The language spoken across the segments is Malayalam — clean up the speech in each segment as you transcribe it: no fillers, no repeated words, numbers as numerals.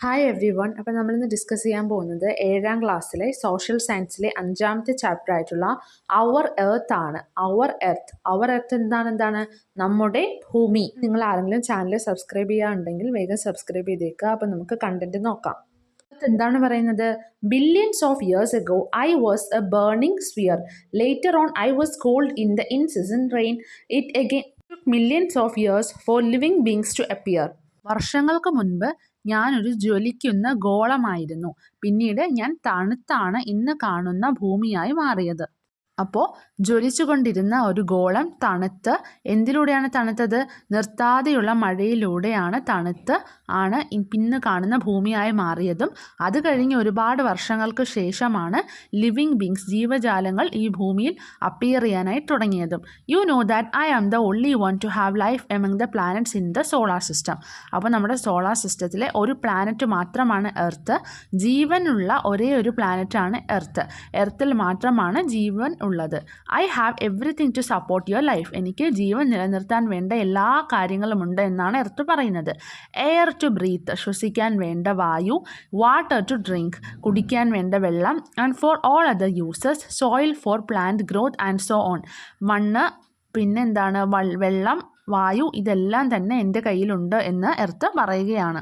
Hi every one. അപ്പം നമ്മളിന്ന് ഡിസ്കസ് ചെയ്യാൻ പോകുന്നത് 7ാം ക്ലാസ്സിലെ സോഷ്യൽ സയൻസിലെ 5ാമത്തെ ചാപ്റ്റർ ആയിട്ടുള്ള അവർ എർത്ത് ആണ്. അവർ എർത്ത് എന്താണ് നമ്മുടെ ഭൂമി. നിങ്ങൾ ആരെങ്കിലും ചാനൽ സബ്സ്ക്രൈബ് ചെയ്യാറുണ്ടെങ്കിൽ വേഗം സബ്സ്ക്രൈബ് ചെയ്തേക്കുക. അപ്പം നമുക്ക് കണ്ടന്റ് നോക്കാം. എന്താണ് പറയുന്നത്? Billions of years ago I was a burning sphere. Later on I was cold in the incessant rain. It again took millions of years for living beings to appear. വർഷങ്ങൾക്ക് മുൻപ് ഞാനൊരു ജ്വലിക്കുന്ന ഗോളമായിരുന്നു. പിന്നീട് ഞാൻ തണുത്താണ് ഇന്ന് കാണുന്ന ഭൂമിയായി മാറിയത്. അപ്പോൾ ജ്വലിച്ചുകൊണ്ടിരുന്ന ഒരു ഗോളം തണുത്ത് എന്തിലൂടെയാണ് തണുത്തത്? നിർത്താതെയുള്ള മഴയിലൂടെയാണ് തണുത്ത് പിന്ന് കാണുന്ന ഭൂമിയായി മാറിയതും അത് കഴിഞ്ഞ് ഒരുപാട് വർഷങ്ങൾക്ക് ശേഷമാണ് ലിവിങ് ബീങ്സ് ജീവജാലങ്ങൾ ഈ ഭൂമിയിൽ അപ്പിയർ ചെയ്യാനായി തുടങ്ങിയതും. You know that I am the only one to have life among the planets in the solar system. അപ്പോൾ നമ്മുടെ സോളാർ സിസ്റ്റത്തിലെ ഒരു പ്ലാനറ്റ് മാത്രമാണ് എർത്ത്. ജീവനുള്ള ഒരേ ഒരു പ്ലാനറ്റാണ് എർത്ത്. എർത്തിൽ മാത്രമാണ് ജീവൻ ഉള്ളത്. I have everything to support your life. എനിക്ക് ജീവൻ നിലനിർത്താൻ വേണ്ട എല്ലാ കാര്യങ്ങളുമുണ്ട് എന്നാണ് എർത്ത് പറയുന്നത്. എയർ ടു ബ്രീത്ത്, ശ്വസിക്കാൻ വേണ്ട വായു. വാട്ടർ ടു ഡ്രിങ്ക്, കുടിക്കാൻ വേണ്ട വെള്ളം. And for all other uses, soil four plant growth and so on. മണ്ണ്, പിന്നെന്താണ്, വെള്ളം, വായു, ഇതെല്ലാം തന്നെ എൻ്റെ കയ്യിലുണ്ട് എന്ന് എർത്ത് പറയുകയാണ്.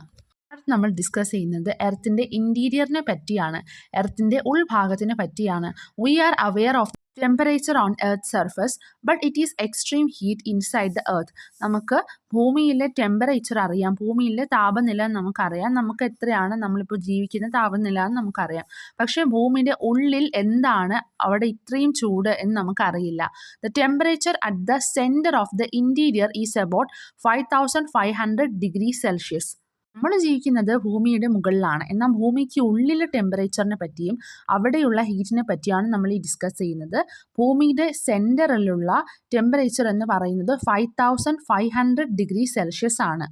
നമ്മൾ ഡിസ്കസ് ചെയ്യുന്നത് എർത്തിൻ്റെ ഇൻറ്റീരിയറിനെ പറ്റിയാണ്, എർത്തിൻ്റെ ഉൾഭാഗത്തിനെ പറ്റിയാണ്. We are aware of temperature on earth surface but it is extreme heat inside the earth. നമുക്ക് ഭൂമിയിലെ ടെമ്പറേച്ചർ അറിയാം, ഭൂമിയിലെ താപനില നമുക്കറിയാം, നമുക്ക് എത്രയാണ് നമ്മളിപ്പോൾ ജീവിക്കുന്ന താപനില എന്ന് നമുക്കറിയാം. പക്ഷേ ഭൂമിയുടെ ഉള്ളിൽ എന്താണ് അവിടെ ഇത്രയും ചൂട് എന്ന് നമുക്കറിയില്ല. The temperature at the centre of the interior is about 5500 degrees Celsius. നമ്മൾ ജീവിക്കുന്നത് ഭൂമിയുടെ മുകളിലാണ്. എന്നാൽ ഭൂമിക്ക് ഉള്ളിലെ ടെമ്പറേച്ചറിനെ പറ്റിയും അവിടെയുള്ള ഹീറ്റിനെ പറ്റിയാണ് നമ്മൾ ഈ ഡിസ്കസ് ചെയ്യുന്നത്. ഭൂമിയുടെ സെൻറ്ററിലുള്ള ടെമ്പറേച്ചർ എന്ന് പറയുന്നത് 5500 degrees Celsius ആണ്.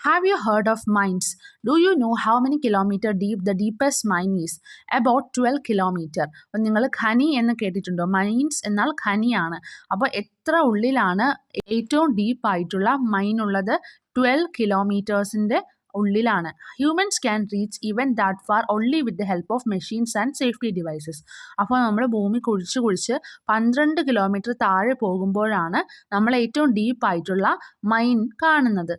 Have you heard of mines? Do you know how many kilometer deep the deepest mine is? About 12 kilometer. അപ്പോൾ നിങ്ങൾ ഖനി എന്ന് കേട്ടിട്ടുണ്ടോ? മൈൻസ് എന്നാൽ ഖനിയാണ്. അപ്പോൾ എത്ര ഉള്ളിലാണ് ഏറ്റവും ഡീപ്പായിട്ടുള്ള മൈൻ ഉള്ളത്? 12 കിലോമീറ്റേഴ്സിൻ്റെ ഉള്ളിലാണ്. Humans can reach even that far only with the help of machines and safety devices. അപ്പോൾ നമ്മൾ ഭൂമി കുഴിച്ച് 12 കിലോമീറ്റർ താഴെ പോകുമ്പോഴാണ് നമ്മൾ ഏറ്റവും ഡീപ്പായിട്ടുള്ള മൈൻ കാണുന്നത്.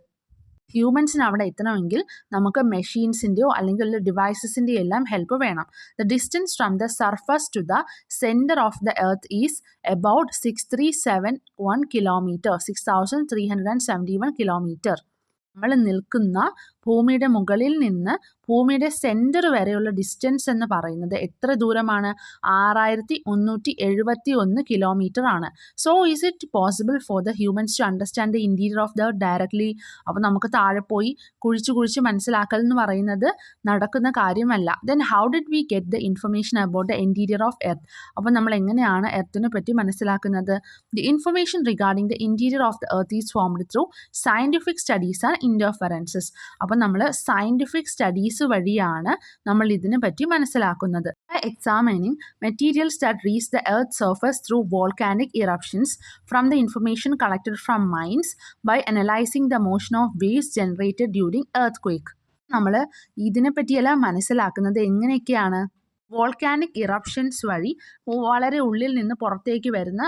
ഹ്യൂമൻസിന് അവിടെ എത്തണമെങ്കിൽ നമുക്ക് മെഷീൻസിൻ്റെയോ അല്ലെങ്കിൽ ഡിവൈസസിൻ്റെയോ എല്ലാം ഹെൽപ്പ് വേണം. The distance from the surface to the centre of the earth is about 6371 kilometre, 6371 kilometre. നമ്മൾ നിൽക്കുന്ന ഭൂമിയുടെ മുകളിൽ നിന്ന് ഭൂമിയുടെ സെൻറ്റർ വരെയുള്ള ഡിസ്റ്റൻസ് എന്ന് പറയുന്നത് എത്ര ദൂരമാണ്? 6371 കിലോമീറ്റർ ആണ്. So is it possible for the humans to understand the interior of the directly? അപ്പോൾ നമുക്ക് താഴെ പോയി കുഴിച്ച് മനസ്സിലാക്കൽ എന്ന് പറയുന്നത് നടക്കുന്ന കാര്യമല്ല. Then how did we get the information about the interior of earth? അപ്പോൾ നമ്മൾ എങ്ങനെയാണ് എർത്തിനെ പറ്റി മനസ്സിലാക്കുന്നത്? The information regarding the interior of the earth is formed through scientific studies and interferences. അപ്പോൾ നമ്മൾ സയൻറ്റിഫിക് സ്റ്റഡീസ് വഴിയാണ് നമ്മൾ ഇതിനെ പറ്റി മനസ്സിലാക്കുന്നത്. Examining materials that reach the earth's surface through volcanic eruptions, from the information collected from mines, by analyzing the motion of waves generated during earthquake. നമ്മൾ ഇതിനെ പറ്റിയെല്ലാം മനസ്സിലാക്കുന്നത് എങ്ങനെയൊക്കെയാണ്? വോൾക്കാനിക് ഇറപ്ഷൻസ് വഴി വളരെ ഉള്ളിൽ നിന്ന് പുറത്തേക്ക് വരുന്ന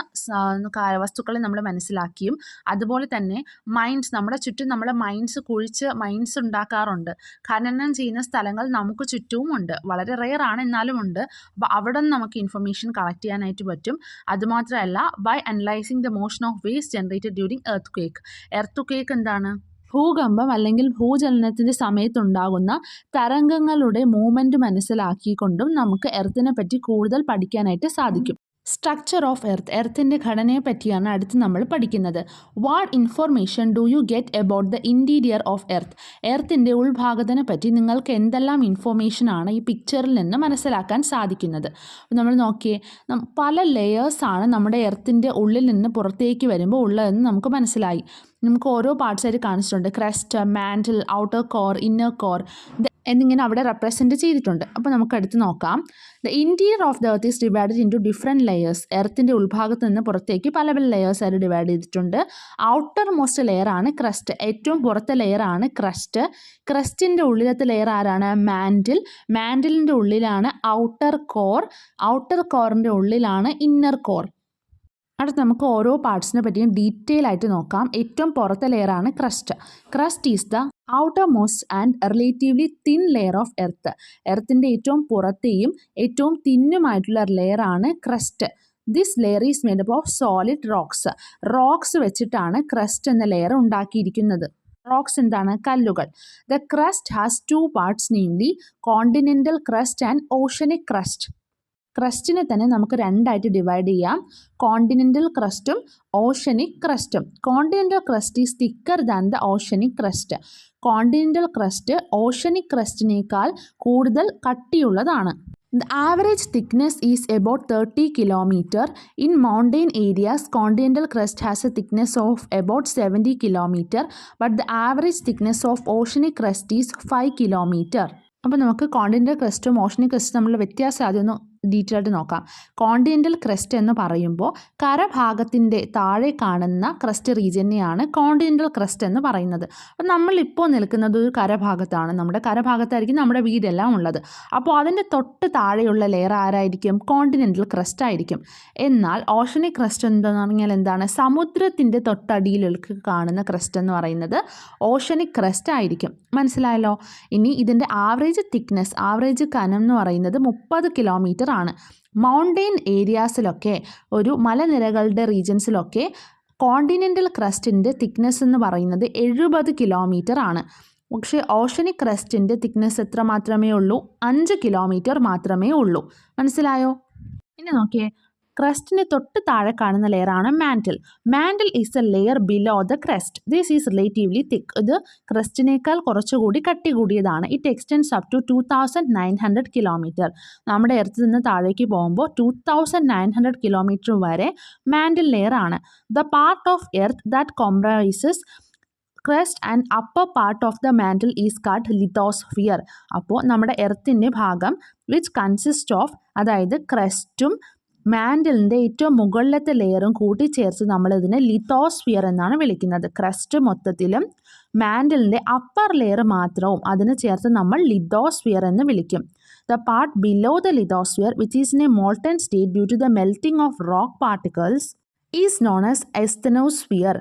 വസ്തുക്കളെ നമ്മൾ മനസ്സിലാക്കിയും, അതുപോലെ തന്നെ മൈൻസ്, നമ്മുടെ ചുറ്റും നമ്മൾ മൈൻസ് ഉണ്ടാക്കാറുണ്ട്. ഖനനം ചെയ്യുന്ന സ്ഥലങ്ങൾ നമുക്ക് ചുറ്റും ഉണ്ട്, വളരെ റെയർ ആണ് എന്നാലും ഉണ്ട്. അപ്പോൾ അവിടെ നിന്ന് നമുക്ക് ഇൻഫർമേഷൻ കളക്ട് ചെയ്യാനായിട്ട് പറ്റും. അതുമാത്രമല്ല, by analysing the motion of waves generated during earthquake എന്താണ്? ഭൂകമ്പം അല്ലെങ്കിൽ ഭൂചലനത്തിൻ്റെ സമയത്തുണ്ടാകുന്ന തരംഗങ്ങളുടെ മൂവ്മെൻറ്റ് മനസ്സിലാക്കിക്കൊണ്ടും നമുക്ക് എർത്തിനെ പറ്റി കൂടുതൽ പഠിക്കാനായിട്ട് സാധിക്കും. സ്ട്രക്ചർ ഓഫ് എർത്ത്, എർത്തിൻ്റെ ഘടനയെ പറ്റിയാണ് അടുത്ത് നമ്മൾ പഠിക്കുന്നത്. What information do you get about the interior of earth? എർത്തിൻ്റെ ഉൾഭാഗത്തിനെ പറ്റി നിങ്ങൾക്ക് എന്തെല്ലാം ഇൻഫർമേഷനാണ് ഈ പിക്ചറിൽ നിന്ന് മനസ്സിലാക്കാൻ സാധിക്കുന്നത്? നമ്മൾ നോക്കിയേ, പല ലെയേഴ്സാണ് നമ്മുടെ എർത്തിൻ്റെ ഉള്ളിൽ നിന്ന് പുറത്തേക്ക് വരുമ്പോൾ ഉള്ളതെന്ന് നമുക്ക് മനസ്സിലായി. നമുക്ക് ഓരോ പാർട്സായിട്ട് കാണിച്ചിട്ടുണ്ട്. Crust, mantle, outer core, inner core എന്നിങ്ങനെ അവിടെ റെപ്രസെൻറ്റ് ചെയ്തിട്ടുണ്ട്. അപ്പോൾ നമുക്ക് അടുത്ത് നോക്കാം. The interior of the earth is divided into different layers. എർത്തിൻ്റെ ഉൾഭാഗത്ത് നിന്ന് പുറത്തേക്ക് പല പല ലെയേഴ്സ് ആയിട്ട് ഡിവൈഡ് ചെയ്തിട്ടുണ്ട്. ഔട്ടർ മോസ്റ്റ് ലെയർ ആണ് ക്രസ്റ്റ്. ഏറ്റവും പുറത്തെ ലെയറാണ് ക്രസ്റ്റ്. ക്രസ്റ്റിൻ്റെ ഉള്ളിലത്തെ ലെയർ ആരാണ്? മാൻറ്റിൽ. മാൻറ്റിലിൻ്റെ ഉള്ളിലാണ് ഔട്ടർ കോർ. ഔട്ടർ കോറിൻ്റെ ഉള്ളിലാണ് ഇന്നർ കോർ. അടുത്ത് നമുക്ക് ഓരോ പാർട്സിനെ പറ്റിയും ഡീറ്റെയിൽ ആയിട്ട് നോക്കാം. ഏറ്റവും പുറത്തെ ലെയറാണ് crust. Crust is the outermost and relatively thin layer of earth. എർത്തിൻ്റെ ഏറ്റവും പുറത്തെയും ഏറ്റവും തിന്നുമായിട്ടുള്ള ലെയറാണ് crust. This layer is made up of solid rocks. Rocks വെച്ചിട്ടാണ് ക്രസ്റ്റ് എന്ന ലെയർ ഉണ്ടാക്കിയിരിക്കുന്നത്. റോക്സ് എന്താണ്? കല്ലുകൾ. The crust has two parts, namely continental crust and oceanic crust. ക്രസ്റ്റിനെ തന്നെ നമുക്ക് രണ്ടായിട്ട് ഡിവൈഡ് ചെയ്യാം. കോണ്ടിനെൻ്റൽ ക്രസ്റ്റും ഓഷ്യനിക് ക്രസ്റ്റും. Continental crust is thicker than the oceanic crest. Continental crest oceanic ക്രസ്റ്റിനേക്കാൾ കൂടുതൽ കട്ടിയുള്ളതാണ്. The average thickness is about 30 km. In mountain areas, continental crust has a thickness of about 70 km, but the average thickness of oceanic crust is 5 km. അപ്പോൾ നമുക്ക് കോണ്ടിനെൻ്റൽ ക്രസ്റ്റും ഓഷ്യനിക് ക്രസ്റ്റും തമ്മിലുള്ള വ്യത്യാസം ആദ്യം ഡീറ്റെയിൽ ആയിട്ട് നോക്കാം. കോണ്ടിനെൻ്റൽ ക്രസ്റ്റ് എന്ന് പറയുമ്പോൾ കരഭാഗത്തിൻ്റെ താഴെ കാണുന്ന ക്രസ്റ്റ് റീജിയനെയാണ് കോണ്ടിനെൻ്റൽ ക്രസ്റ്റ് എന്ന് പറയുന്നത്. അപ്പം നമ്മളിപ്പോൾ നിൽക്കുന്നത് ഒരു കരഭാഗത്താണ്. നമ്മുടെ കരഭാഗത്തായിരിക്കും നമ്മുടെ വീടെല്ലാം ഉള്ളത്. അപ്പോൾ അതിൻ്റെ തൊട്ട് താഴെയുള്ള ലെയർ ആരായിരിക്കും? കോണ്ടിനെൻ്റൽ ക്രസ്റ്റ് ആയിരിക്കും. എന്നാൽ ഓഷ്യനിക് ക്രസ്റ്റ് എന്ന് പറഞ്ഞാൽ എന്താണ്? സമുദ്രത്തിൻ്റെ തൊട്ടടിയിലേക്ക് കാണുന്ന ക്രസ്റ്റ് എന്ന് പറയുന്നത് ഓഷ്യനിക് ക്രസ്റ്റ് ആയിരിക്കും. മനസ്സിലായല്ലോ? ഇനി ഇതിൻ്റെ ആവറേജ് തിക്നെസ്, ആവറേജ് കനം എന്ന് പറയുന്നത് 30 കിലോമീറ്റർ ആണ്. മൗണ്ടെയിൻ ഏരിയാസിലൊക്കെ, ഒരു മലനിരകളുടെ റീജൻസിലൊക്കെ കോണ്ടിനെൻ്റൽ ക്രസ്റ്റിൻ്റെ തിക്നെസ് എന്ന് പറയുന്നത് 70 കിലോമീറ്റർ ആണ്. പക്ഷേ ഓഷ്യനിക് ക്രസ്റ്റിൻ്റെ തിക്നെസ് എത്ര മാത്രമേ ഉള്ളൂ? 5 കിലോമീറ്റർ മാത്രമേ ഉള്ളൂ. മനസ്സിലായോ? ഇനി നോക്കിയേ, ക്രസ്റ്റിന് തൊട്ട് താഴെ കാണുന്ന ലെയറാണ് mantle. Mantle is a layer below the crust. This is relatively thick. ഇത് ക്രസ്റ്റിനേക്കാൾ കുറച്ചുകൂടി കട്ടി കൂടിയതാണ്. It extends up to 2900 kilometre. നമ്മുടെ എർത്തിൽ നിന്ന് താഴേക്ക് പോകുമ്പോൾ 2900 കിലോമീറ്റർ വരെ മാൻറ്റിൽ ലെയർ ആണ്. The part of earth that comprises crust and upper part of the mantle is called lithosphere. അപ്പോൾ നമ്മുടെ എർത്തിൻ്റെ ഭാഗം which consists of, അതായത് ക്രസ്റ്റും മാൻറ്റിലിൻ്റെ ഏറ്റവും മുകളിലത്തെ ലെയറും കൂട്ടിച്ചേർത്ത് നമ്മളിതിനെ ലിത്തോസ്ഫിയർ എന്നാണ് വിളിക്കുന്നത്. ക്രസ്റ്റ് മൊത്തത്തിലും മാൻറ്റിലിൻ്റെ അപ്പർ ലെയർ മാത്രവും അതിന് ചേർത്ത് നമ്മൾ ലിത്തോസ്ഫിയർ എന്ന് വിളിക്കും. The part below the lithosphere, which is in a molten state due to the melting of rock particles, is known as asthenosphere.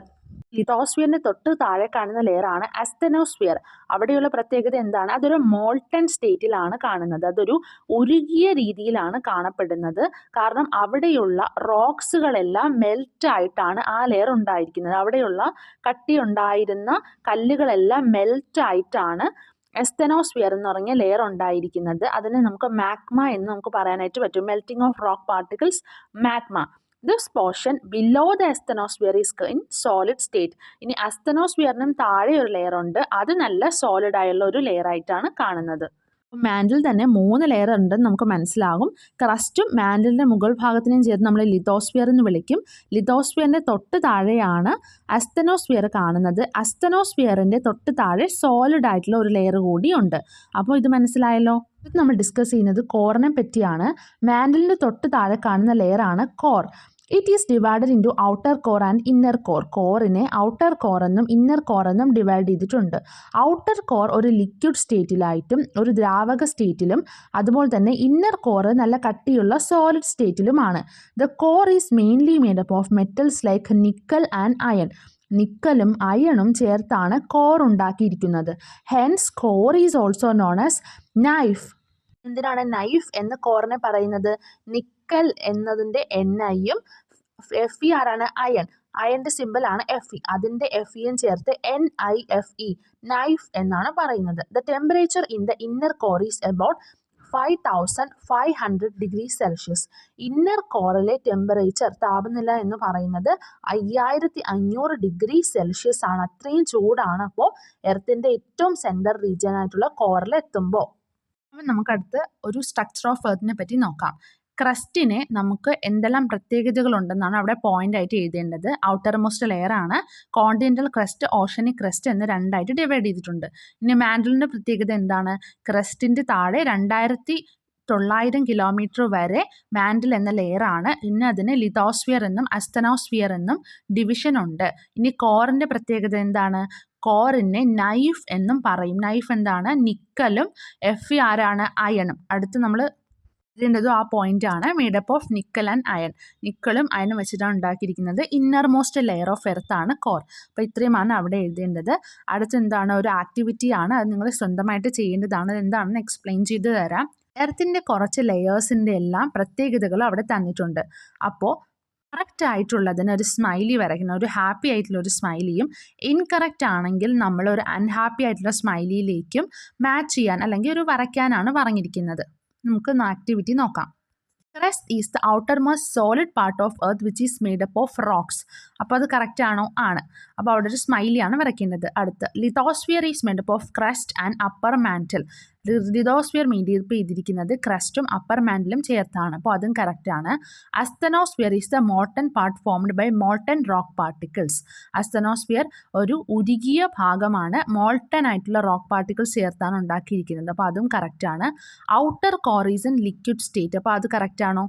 ലിത്തോസ്ഫിയറിന് തൊട്ട് താഴെ കാണുന്ന ലെയറാണ് അസ്തനോസ്ഫിയർ. അവിടെയുള്ള പ്രത്യേകത എന്താണ്? അതൊരു മോൾട്ടൺ സ്റ്റേറ്റിലാണ് കാണുന്നത്. അതൊരു ഉരുകിയ രീതിയിലാണ് കാണപ്പെടുന്നത്. കാരണം അവിടെയുള്ള റോക്സുകളെല്ലാം മെൽറ്റ് ആയിട്ടാണ് ആ ലെയർ ഉണ്ടായിരിക്കുന്നത്. അവിടെയുള്ള കട്ടിയുണ്ടായിരുന്ന കല്ലുകളെല്ലാം മെൽറ്റ് ആയിട്ടാണ് എസ്തനോസ്ഫിയർ എന്ന് പറഞ്ഞ ലെയർ ഉണ്ടായിരിക്കുന്നത്. അതിനെ നമുക്ക് മാഗ്മ എന്ന് നമുക്ക് പറയാനായിട്ട് പറ്റും. Melting of rock particles, magma. This portion below the asthenosphere is in solid state. ഇനി അസ്തനോസ്ഫിയറിനും താഴെ ഒരു ലെയർ ഉണ്ട്. അത് നല്ല സോളിഡ് ആയുള്ള ഒരു ലെയർ ആയിട്ടാണ് കാണുന്നത്. മാൻറ്റിൽ തന്നെ 3 ലെയർ ഉണ്ടെന്ന് നമുക്ക് മനസ്സിലാകും. ക്രസ്റ്റും മാൻറ്റിലിൻ്റെ മുകൾ ഭാഗത്തിനെയും ചേർത്ത് നമ്മൾ ലിത്തോസ്ഫിയർ എന്ന് വിളിക്കും. ലിത്തോസ്ഫിയറിൻ്റെ തൊട്ട് താഴെയാണ് അസ്തനോസ്ഫിയർ കാണുന്നത്. അസ്തനോസ്ഫിയറിൻ്റെ തൊട്ട് താഴെ സോളിഡ് ആയിട്ടുള്ള ഒരു ലെയർ കൂടി ഉണ്ട്. അപ്പോൾ ഇത് മനസ്സിലായല്ലോ? ഇത് നമ്മൾ ഡിസ്കസ് ചെയ്യുന്നത് കോറിനെ പറ്റിയാണ്. മാൻറ്റിലിൻ്റെ തൊട്ട് താഴെ കാണുന്ന ലെയറാണ് core. It is divided into outer core and inner core. കോറിനെ ഔട്ടർ കോർ എന്നും ഇന്നർ കോർ എന്നും ഡിവൈഡ് ചെയ്തിട്ടുണ്ട്. ഔട്ടർ കോർ ഒരു ലിക്വിഡ് സ്റ്റേറ്റിലായിട്ടും ഒരു ദ്രാവക സ്റ്റേറ്റിലും, അതുപോലെ തന്നെ ഇന്നർ കോർ നല്ല കട്ടിയുള്ള സോളിഡ് സ്റ്റേറ്റിലുമാണ്. The core is mainly made up of metals like nickel and iron. നിക്കലും അയണും ചേർത്താണ് കോർ ഉണ്ടാക്കിയിരിക്കുന്നത്. Hence core is also known as NIFE. എന്തിനാണ് നൈഫ് എന്ന് കോറിനെ പറയുന്നത്? നിക്കൽ എന്നതിൻ്റെ NIയും FE ആരാണ്? അയൺ. അയണിൻ്റെ സിമ്പിളാണ് FE. അതിൻ്റെ FEയും ചേർത്ത് NIFE, നൈഫ് എന്നാണ് പറയുന്നത്. The temperature in the inner core is about 5500 degree Celsius. Inner കോറിലെ ടെമ്പറേച്ചർ, താപനില എന്ന് പറയുന്നത് 5500 ഡിഗ്രി സെൽഷ്യസ് ആണ്. അത്രയും ചൂടാണ് അപ്പോൾ എർത്തിൻ്റെ ഏറ്റവും സെൻട്രൽ റീജിയൻ ആയിട്ടുള്ള കോറിൽ എത്തുമ്പോൾ. അപ്പം നമുക്കടുത്ത് ഒരു സ്ട്രക്ചർ ഓഫ് എർത്തിനെ പറ്റി നോക്കാം. ക്രസ്റ്റിന് നമുക്ക് എന്തെല്ലാം പ്രത്യേകതകളുണ്ടെന്നാണ് അവിടെ പോയിന്റ് ആയിട്ട് എഴുതേണ്ടത്. ഔട്ടർ മോസ്റ്റ് ലെയർ ആണ്, കോണ്ടിനെന്റൽ ക്രസ്റ്റ്, ഓഷ്യനിക് ക്രസ്റ്റ് എന്ന് രണ്ടായിട്ട് ഡിവൈഡ് ചെയ്തിട്ടുണ്ട്. ഇനി മാൻഡിലിന്റെ പ്രത്യേകത എന്താണ്? ക്രസ്റ്റിന്റെ താഴെ 2900 കിലോമീറ്റർ വരെ മാൻഡിൽ എന്ന ലെയർ ആണ്. ഇന്ന് അതിന് ലിതോസ്ഫിയർ എന്നും അസ്തനോസ്ഫിയർ എന്നും ഡിവിഷൻ ഉണ്ട്. ഇനി കോറിന്റെ പ്രത്യേകത എന്താണ്? കോറിനെ നൈഫ് എന്നും പറയും. നൈഫ് എന്താണ്? നിക്കലും Fe ആരാണ്? അയണും. അടുത്ത് നമ്മൾ ഇതിൻ്റെതും ആ പോയിന്റ് ആണ്. Made up of nickel and iron. നിക്കലും അയണും വെച്ചിട്ടാണ് ഉണ്ടാക്കിയിരിക്കുന്നത്. Innermost layer of earth ആണ് കോർ. അപ്പോൾ ഇത്രയുമാണ് അവിടെ എഴുതേണ്ടത്. അടുത്ത് എന്താണ്? ഒരു ആക്ടിവിറ്റി ആണ്, അത് നിങ്ങൾ സ്വന്തമായിട്ട് ചെയ്യേണ്ടതാണ്. എന്താണെന്ന് എക്സ്പ്ലെയിൻ ചെയ്ത് തരാം. എർത്തിൻ്റെ കുറച്ച് ലെയേഴ്സിൻ്റെ എല്ലാം പ്രത്യേകതകൾ അവിടെ തന്നിട്ടുണ്ട്. അപ്പോൾ കറക്റ്റ് ആയിട്ടുള്ളതിന് ഒരു സ്മൈലി വരയ്ക്കണം, ഒരു ഹാപ്പി ആയിട്ടുള്ള ഒരു സ്മൈലിയും. ഇൻകറക്റ്റ് ആണെങ്കിൽ നമ്മൾ ഒരു അൺഹാപ്പി ആയിട്ടുള്ള സ്മൈലിയിലേക്കും മാച്ച് ചെയ്യാൻ അല്ലെങ്കിൽ ഒരു വരയ്ക്കാനാണ് പറഞ്ഞിരിക്കുന്നത്. നമുക്ക് ആക്ടിവിറ്റി നോക്കാം. Crust is the outermost solid part of earth which is made up of rocks. അപ്പോൾ അത് കറക്റ്റ് ആണോ? ആണ്. അപ്പോൾ അവിടെ ഒരു സ്മൈലിയാണ് വരയ്ക്കേണ്ടത്. അടുത്ത് lithosphere is made up of crust and upper mantle. Lithosphere made up ചെയ്തിരിക്കുന്നത് ക്രസ്റ്റും അപ്പർ മാൻറ്റിലും ചേർത്താണ്. അപ്പോൾ അതും കറക്റ്റാണ്. Asthenosphere is the molten part formed by molten rock particles. Asthenosphere ഒരു ഉരുകിയ ഭാഗമാണ്, മോൾട്ടൺ ആയിട്ടുള്ള റോക്ക് പാർട്ടിക്കിൾസ് ചേർത്താണ് ഉണ്ടാക്കിയിരിക്കുന്നത്. അപ്പോൾ അതും കറക്റ്റാണ്. Outer core is in liquid state. അപ്പോൾ അത് കറക്റ്റ് ആണോ?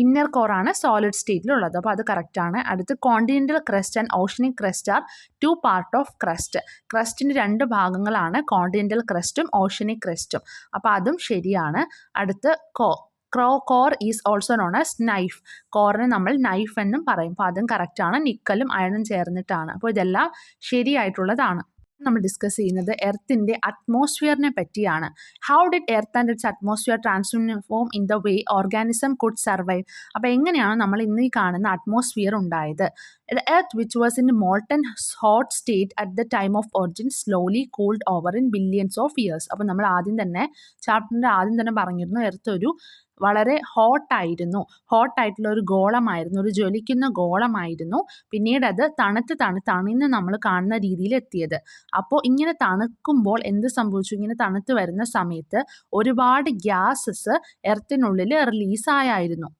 ഇന്നർ കോറാണ് സോളിഡ് സ്റ്റേറ്റിലുള്ളത്. അപ്പോൾ അത് കറക്റ്റാണ്. അടുത്ത് continental crust and oceanic crust are two part of crust. ക്രസ്റ്റിൻ്റെ രണ്ട് ഭാഗങ്ങളാണ്, കോണ്ടിനെന്റൽ ക്രസ്റ്റും ഓഷ്യനിക് ക്രസ്റ്റും. അപ്പോൾ അതും ശരിയാണ്. അടുത്ത് core is also known as NIFE. കോറിനെ നമ്മൾ നൈഫ് എന്നും പറയും. അപ്പോൾ അതും കറക്റ്റാണ്. നിക്കലും അയണും ചേർന്നിട്ടാണ്. അപ്പോൾ ഇതെല്ലാം ശരിയായിട്ടുള്ളതാണ്. നമ്മൾ ഡിസ്കസ് ചെയ്യുന്നത് എർത്തിൻ്റെ അറ്റ്മോസ്ഫിയറിനെ പറ്റിയാണ്. How did earth and it's atmosphere transform in the way organism could survive. അപ്പോൾ എങ്ങനെയാണ് നമ്മൾ ഇന്ന് ഈ കാണുന്ന അറ്റ്മോസ്ഫിയർ ഉണ്ടായത്? The earth, which was in a molten hot state at the time of origin, slowly cooled over in billions of years. അപ്പോൾ നമ്മൾ ചാപ്റ്ററിൻ്റെ ആദ്യം തന്നെ പറഞ്ഞിരുന്നു, എർത്ത് ഒരു വളരെ ഹോട്ടായിട്ടുള്ള ഒരു ഗോളമായിരുന്നു, ഒരു ജ്വലിക്കുന്ന ഗോളമായിരുന്നു. പിന്നീട് അത് തണിന്ന് നമ്മൾ കാണുന്ന രീതിയിൽ എത്തിയത്. അപ്പോൾ ഇങ്ങനെ തണുക്കുമ്പോൾ എന്ത് സംഭവിച്ചു? ഇങ്ങനെ തണുത്ത് വരുന്ന സമയത്ത് ഒരുപാട് gases എർത്തിനുള്ളിൽ റിലീസായിരുന്നു.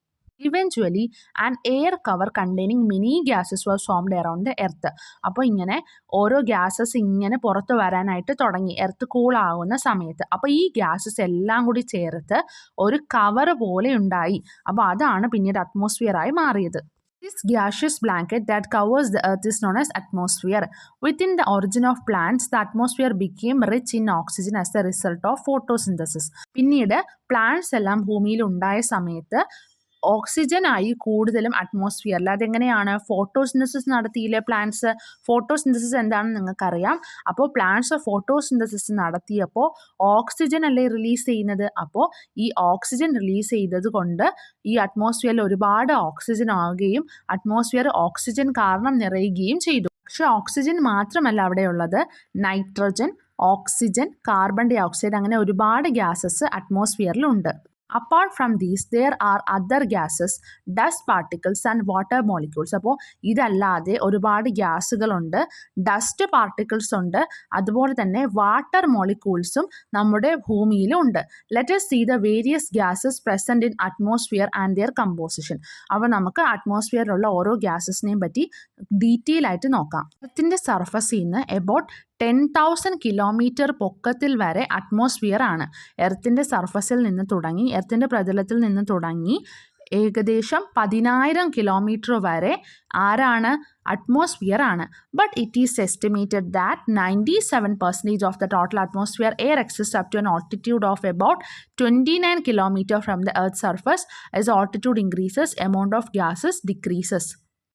Eventually, an air cover containing many gases was formed around the earth. അപ്പോൾ ഇങ്ങനെ ഓരോ ഗ്യാസസ് ഇങ്ങനെ പുറത്ത് വരാനായിട്ട് തുടങ്ങി എർത്ത് കൂളാകുന്ന സമയത്ത്. അപ്പോൾ ഈ ഗ്യാസസ് എല്ലാം കൂടി ചേർത്ത് ഒരു കവർ പോലെ ഉണ്ടായി. അപ്പോൾ അതാണ് പിന്നീട് അറ്റ്മോസ്ഫിയറായി മാറിയത്. This gaseous blanket that covers the earth is known as atmosphere. Within the origin of plants, the atmosphere became rich in oxygen as a result of photosynthesis. പിന്നീട് പ്ലാന്റ്സ് എല്ലാം ഭൂമിയിൽ ഉണ്ടായ സമയത്ത് ഓക്സിജൻ ആയി കൂടുതലും അറ്റ്മോസ്ഫിയറിൽ. അതെങ്ങനെയാണ്? Photosynthesis നടത്തിയില്ലേ plants? ഫോട്ടോസിന്തസിസ് എന്താണെന്ന് നിങ്ങൾക്കറിയാം. അപ്പോൾ പ്ലാന്റ്സ് ഫോട്ടോസിന്തസിസ് നടത്തിയപ്പോൾ ഓക്സിജൻ അല്ലേ റിലീസ് ചെയ്യുന്നത്. അപ്പോൾ ഈ ഓക്സിജൻ റിലീസ് ചെയ്തത് കൊണ്ട് ഈ അറ്റ്മോസ്ഫിയറിൽ ഒരുപാട് ഓക്സിജൻ ആവുകയും അറ്റ്മോസ്ഫിയർ ഓക്സിജൻ കാരണം നിറയുകയും ചെയ്തു. പക്ഷെ ഓക്സിജൻ മാത്രമല്ല അവിടെയുള്ളത്, nitrogen, oxygen, carbon dioxide, അങ്ങനെ ഒരുപാട് ഗ്യാസസ് അറ്റ്മോസ്ഫിയറിലുണ്ട്. Apart from these, there are other gases, dust particles and water molecules. അപ്പോൾ ഇതല്ലാതെ ഒരുപാട് ഗ്യാസുകളുണ്ട്, ഡസ്റ്റ് പാർട്ടിക്കിൾസ് ഉണ്ട്, അതുപോലെ തന്നെ വാട്ടർ മോളിക്യൂൾസും നമ്മുടെ ഭൂമിയിലുണ്ട്. Let us see the various gases present in atmosphere and their composition. അപ്പോൾ നമുക്ക് അറ്റ്മോസ്ഫിയറിലുള്ള ഓരോ ഗ്യാസസിനെയും പറ്റി ഡീറ്റെയിൽ ആയിട്ട് നോക്കാം. എർത്തിൻ്റെ സർഫസിൽ നിന്ന് എബൌട്ട് 10,000 കിലോമീറ്റർ പൊക്കത്തിൽ വരെ അറ്റ്മോസ്ഫിയർ ആണ്. എർത്തിൻ്റെ സർഫസിൽ നിന്ന് തുടങ്ങി, എർത്തിൻ്റെ പ്രതലത്തിൽ നിന്ന് തുടങ്ങി ഏകദേശം 10,000 കിലോമീറ്റർ വരെ ആരാണ്? അറ്റ്മോസ്ഫിയർ ആണ്. But it is estimated that 97% of the total atmosphere air exist up to an altitude of about 29 kilometers from the earth's surface. As altitude increases, amount of gases decreases.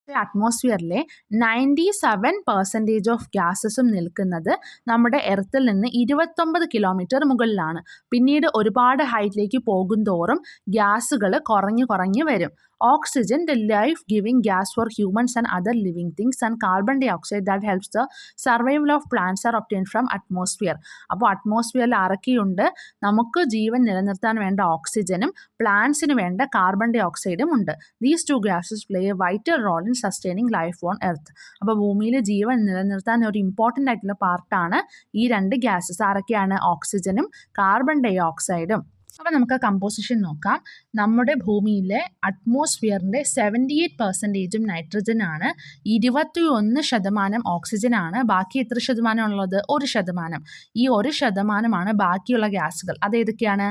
അറ്റ്മോസ്ഫിയറിലെ 97% ഓഫ് ഗ്യാസസും നിൽക്കുന്നത് നമ്മുടെ എർത്തിൽ നിന്ന് 29 കിലോമീറ്റർ മുകളിലാണ്. പിന്നീട് ഒരുപാട് ഹൈറ്റിലേക്ക് പോകും തോറും ഗ്യാസുകൾ കുറഞ്ഞു വരും. Oxygen, the life-giving gas for humans and other living things, and carbon dioxide that helps the survival of plants are obtained from atmosphere. അപ്പോൾ അറ്റ്മോസ്ഫിയറിൽ ആരൊക്കെയുണ്ട്? നമുക്ക് ജീവൻ നിലനിർത്താൻ വേണ്ട ഓക്സിജനും പ്ലാന്റ്സിന് വേണ്ട കാർബൺ ഡൈ ഓക്സൈഡും ഉണ്ട്. These two gases play a vital role in sustaining life on earth. അപ്പോൾ ഭൂമിയിൽ ജീവൻ നിലനിർത്താൻ ഒരു ഇമ്പോർട്ടൻ്റ് ആയിട്ടുള്ള പാർട്ടാണ് ഈ രണ്ട് ഗ്യാസസ്. ആരൊക്കെയാണ്? ഓക്സിജനും കാർബൺ ഡൈ ഓക്സൈഡും. അപ്പോൾ നമുക്ക് കമ്പോസിഷൻ നോക്കാം. നമ്മുടെ ഭൂമിയിലെ അറ്റ്മോസ്ഫിയറിൻ്റെ 78% നൈട്രജനാണ്, 21% ഓക്സിജനാണ്, ബാക്കി എത്ര ശതമാനം ഉള്ളത്? 1%. ഈ 1%മാണ് ബാക്കിയുള്ള ഗ്യാസുകൾ. അതേതൊക്കെയാണ്?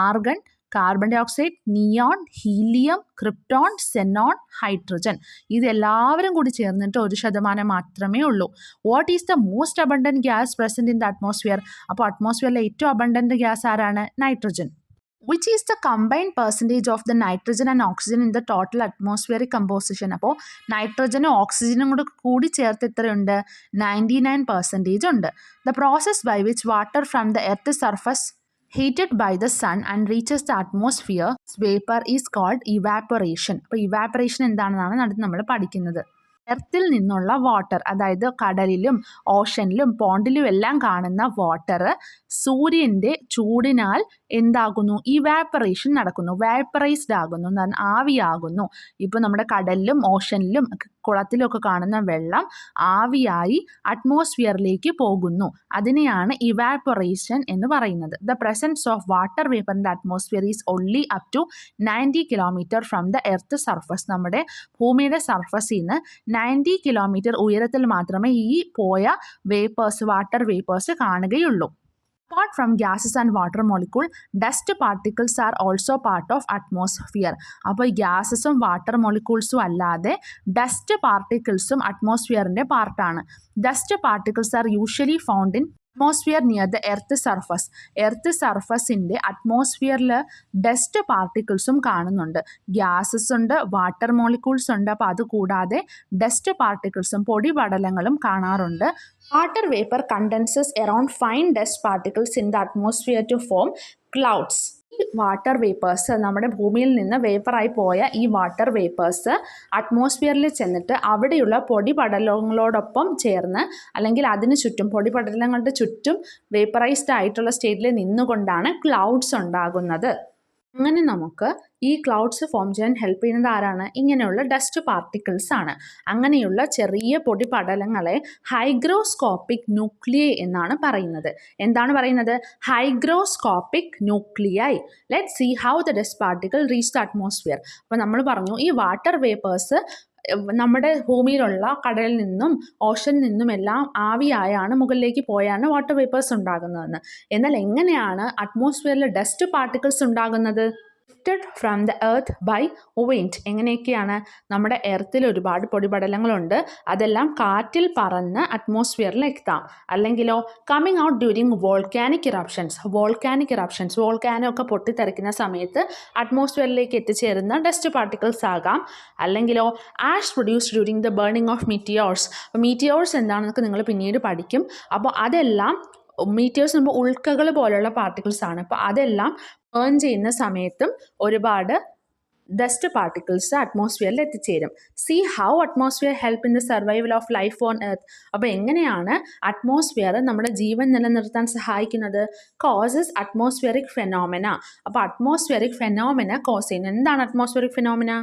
Argon, carbon dioxide, neon, helium, krypton, xenon, hydrogen. ഇതെല്ലാവരും കൂടി ചേർന്നിട്ട് 1% മാത്രമേ ഉള്ളൂ. What is the most abundant gas present in the atmosphere? അപ്പോൾ അറ്റ്മോസ്ഫിയറിലെ ഏറ്റവും അബണ്ടൻറ്റ് ഗ്യാസ് ആരാണ്? Nitrogen. Which is the combined percentage of the nitrogen and oxygen in the total atmospheric composition? അപ്പോൾ നൈട്രജനും ഓക്സിജനും കൂടി ചേർത്ത് എത്രയുണ്ട്? 99% ഉണ്ട്. The process by which water from the earth surface heated by the sun and reaches the atmosphere vapor is called evaporation. അപ്പോൾ ഇവാപ്പറേഷൻ എന്താണെന്നാണ് അടുത്ത് നമ്മൾ പഠിക്കുന്നത്. എർത്തിൽ നിന്നുള്ള വാട്ടർ, അതായത് കടലിലും ഓഷനിലും പോണ്ടിലും എല്ലാം കാണുന്ന വാട്ടർ സൂര്യൻ്റെ ചൂടിനാൽ എന്താകുന്നു? ഇവാപ്പറേഷൻ നടക്കുന്നു, വാപ്പറൈസ്ഡ് ആകുന്നു, ആവിയാകുന്നു. ഇപ്പോൾ നമ്മുടെ കടലിലും ഓഷനിലും കുളത്തിലും ഒക്കെ കാണുന്ന വെള്ളം ആവിയായി അറ്റ്മോസ്ഫിയറിലേക്ക് പോകുന്നു. അതിനെയാണ് ഇവാപ്പറേഷൻ എന്ന് പറയുന്നത്. The presence of water vapour in the atmosphere is only up to 90 kilometre from the earth surface. നമ്മുടെ ഭൂമിയുടെ സർഫസിൽ നിന്ന് 90 കിലോമീറ്റർ ഉയരത്തിൽ മാത്രമേ ഈ പോയ വാട്ടർ വേപ്പേഴ്സ് കാണുകയുള്ളൂ. Apart from gases and water molecule, dust particles are also part of atmosphere. അപ്പോൾ ഗ്യാസസും വാട്ടർ മോളിക്യൂൾസും അല്ലാതെ ഡസ്റ്റ് പാർട്ടിക്കിൾസും അറ്റ്മോസ്ഫിയറിൻ്റെ പാർട്ടാണ്. Dust particles are usually found in atmosphere near the earth surface. Earth സർഫസിൻ്റെ അറ്റ്മോസ്ഫിയറിൽ ഡസ്റ്റ് പാർട്ടിക്കിൾസും കാണുന്നുണ്ട്. ഗ്യാസസ് ഉണ്ട്, വാട്ടർ മോളിക്യൂൾസ് ഉണ്ട്. അപ്പോൾ അതുകൂടാതെ ഡസ്റ്റ് പാർട്ടിക്കിൾസും പൊടിപടലങ്ങളും കാണാറുണ്ട്. Water vapor condenses around fine dust particles in the atmosphere to form clouds. ഈ വാട്ടർ വേപ്പേഴ്സ്, നമ്മുടെ ഭൂമിയിൽ നിന്ന് വേപ്പറായി പോയ ഈ വാട്ടർ വേപ്പേഴ്സ് അറ്റ്മോസ്ഫിയറിൽ ചെന്നിട്ട് അവിടെയുള്ള പൊടിപടലങ്ങളോടൊപ്പം ചേർന്ന്, അല്ലെങ്കിൽ അതിന് ചുറ്റും പൊടിപടലങ്ങളുടെ ചുറ്റും വേപ്പറൈസ്ഡ് ആയിട്ടുള്ള സ്റ്റേറ്റിൽ നിന്നുകൊണ്ടാണ് ക്ലൗഡ്സ് ഉണ്ടാകുന്നത്. അങ്ങനെ നമുക്ക് ഈ ക്ലൗഡ്സ് ഫോം ചെയ്യാൻ ഹെൽപ്പ് ചെയ്യുന്നത് ആരാണ്? ഇങ്ങനെയുള്ള ഡസ്റ്റ് പാർട്ടിക്കിൾസ് ആണ്. അങ്ങനെയുള്ള ചെറിയ പൊടിപടലങ്ങളെ ഹൈഗ്രോസ്കോപ്പിക് ന്യൂക്ലിയൈ എന്നാണ് പറയുന്നത്. എന്താണ് പറയുന്നത്? Hygroscopic nuclei. Let see how the dust particle reach the atmosphere. അപ്പോൾ നമ്മൾ പറഞ്ഞു ഈ വാട്ടർ വേപ്പേഴ്സ് നമ്മുടെ ഭൂമിയിലുള്ള കടലിൽ നിന്നും ഓഷനിൽ നിന്നുമെല്ലാം ആവിയായാണ് മുകളിലേക്ക് പോയാണ് വാട്ടർ വേപ്പേഴ്സ് ഉണ്ടാകുന്നതെന്ന്. എന്നാൽ എങ്ങനെയാണ് അറ്റ്മോസ്ഫിയറിൽ ഡസ്റ്റ് പാർട്ടിക്കിൾസ് ഉണ്ടാകുന്നത്? From the earth by wind. എങ്ങനെയൊക്കെയാണ്? നമ്മുടെ എർത്തിൽ ഒരുപാട് പൊടിപടലങ്ങളുണ്ട്, അതെല്ലാം കാറ്റിൽ പറന്ന് അറ്റ്മോസ്ഫിയറിൽ എത്താം. അല്ലെങ്കിലോ coming out during volcanic eruptions. Volcano ഒക്കെ പൊട്ടിത്തെറിക്കുന്ന സമയത്ത് അറ്റ്മോസ്ഫിയറിലേക്ക് എത്തിച്ചേരുന്ന ഡസ്റ്റ് പാർട്ടിക്കിൾസ് ആകാം. അല്ലെങ്കിലോ ash produced during the burning of meteors. Meteors എന്താണെന്നൊക്കെ നിങ്ങൾ പിന്നീട് പഠിക്കും. അപ്പോൾ അതെല്ലാം മീറ്റിയോർസ് നമ്മൾ ഉൽക്കകൾ പോലുള്ള പാർട്ടിക്കിൾസ് ആണ്. അപ്പോൾ അതെല്ലാം ബേൺ ചെയ്യുന്ന സമയത്തും ഒരുപാട് ഡസ്റ്റ് പാർട്ടിക്കിൾസ് അറ്റ്മോസ്ഫിയറിൽ എത്തിച്ചേരും. See how atmosphere help in the survival of life on earth. അപ്പോൾ എങ്ങനെയാണ് അറ്റ്മോസ്ഫിയർ നമ്മുടെ ജീവൻ നിലനിർത്താൻ സഹായിക്കുന്നത്? Causes atmospheric phenomena. അപ്പോൾ അറ്റ്മോസ്ഫിയറിക് ഫെനോമിന കോസ് ചെയ്യുന്നത്. എന്താണ് അറ്റ്മോസ്ഫിയറിക് ഫെനോമിന?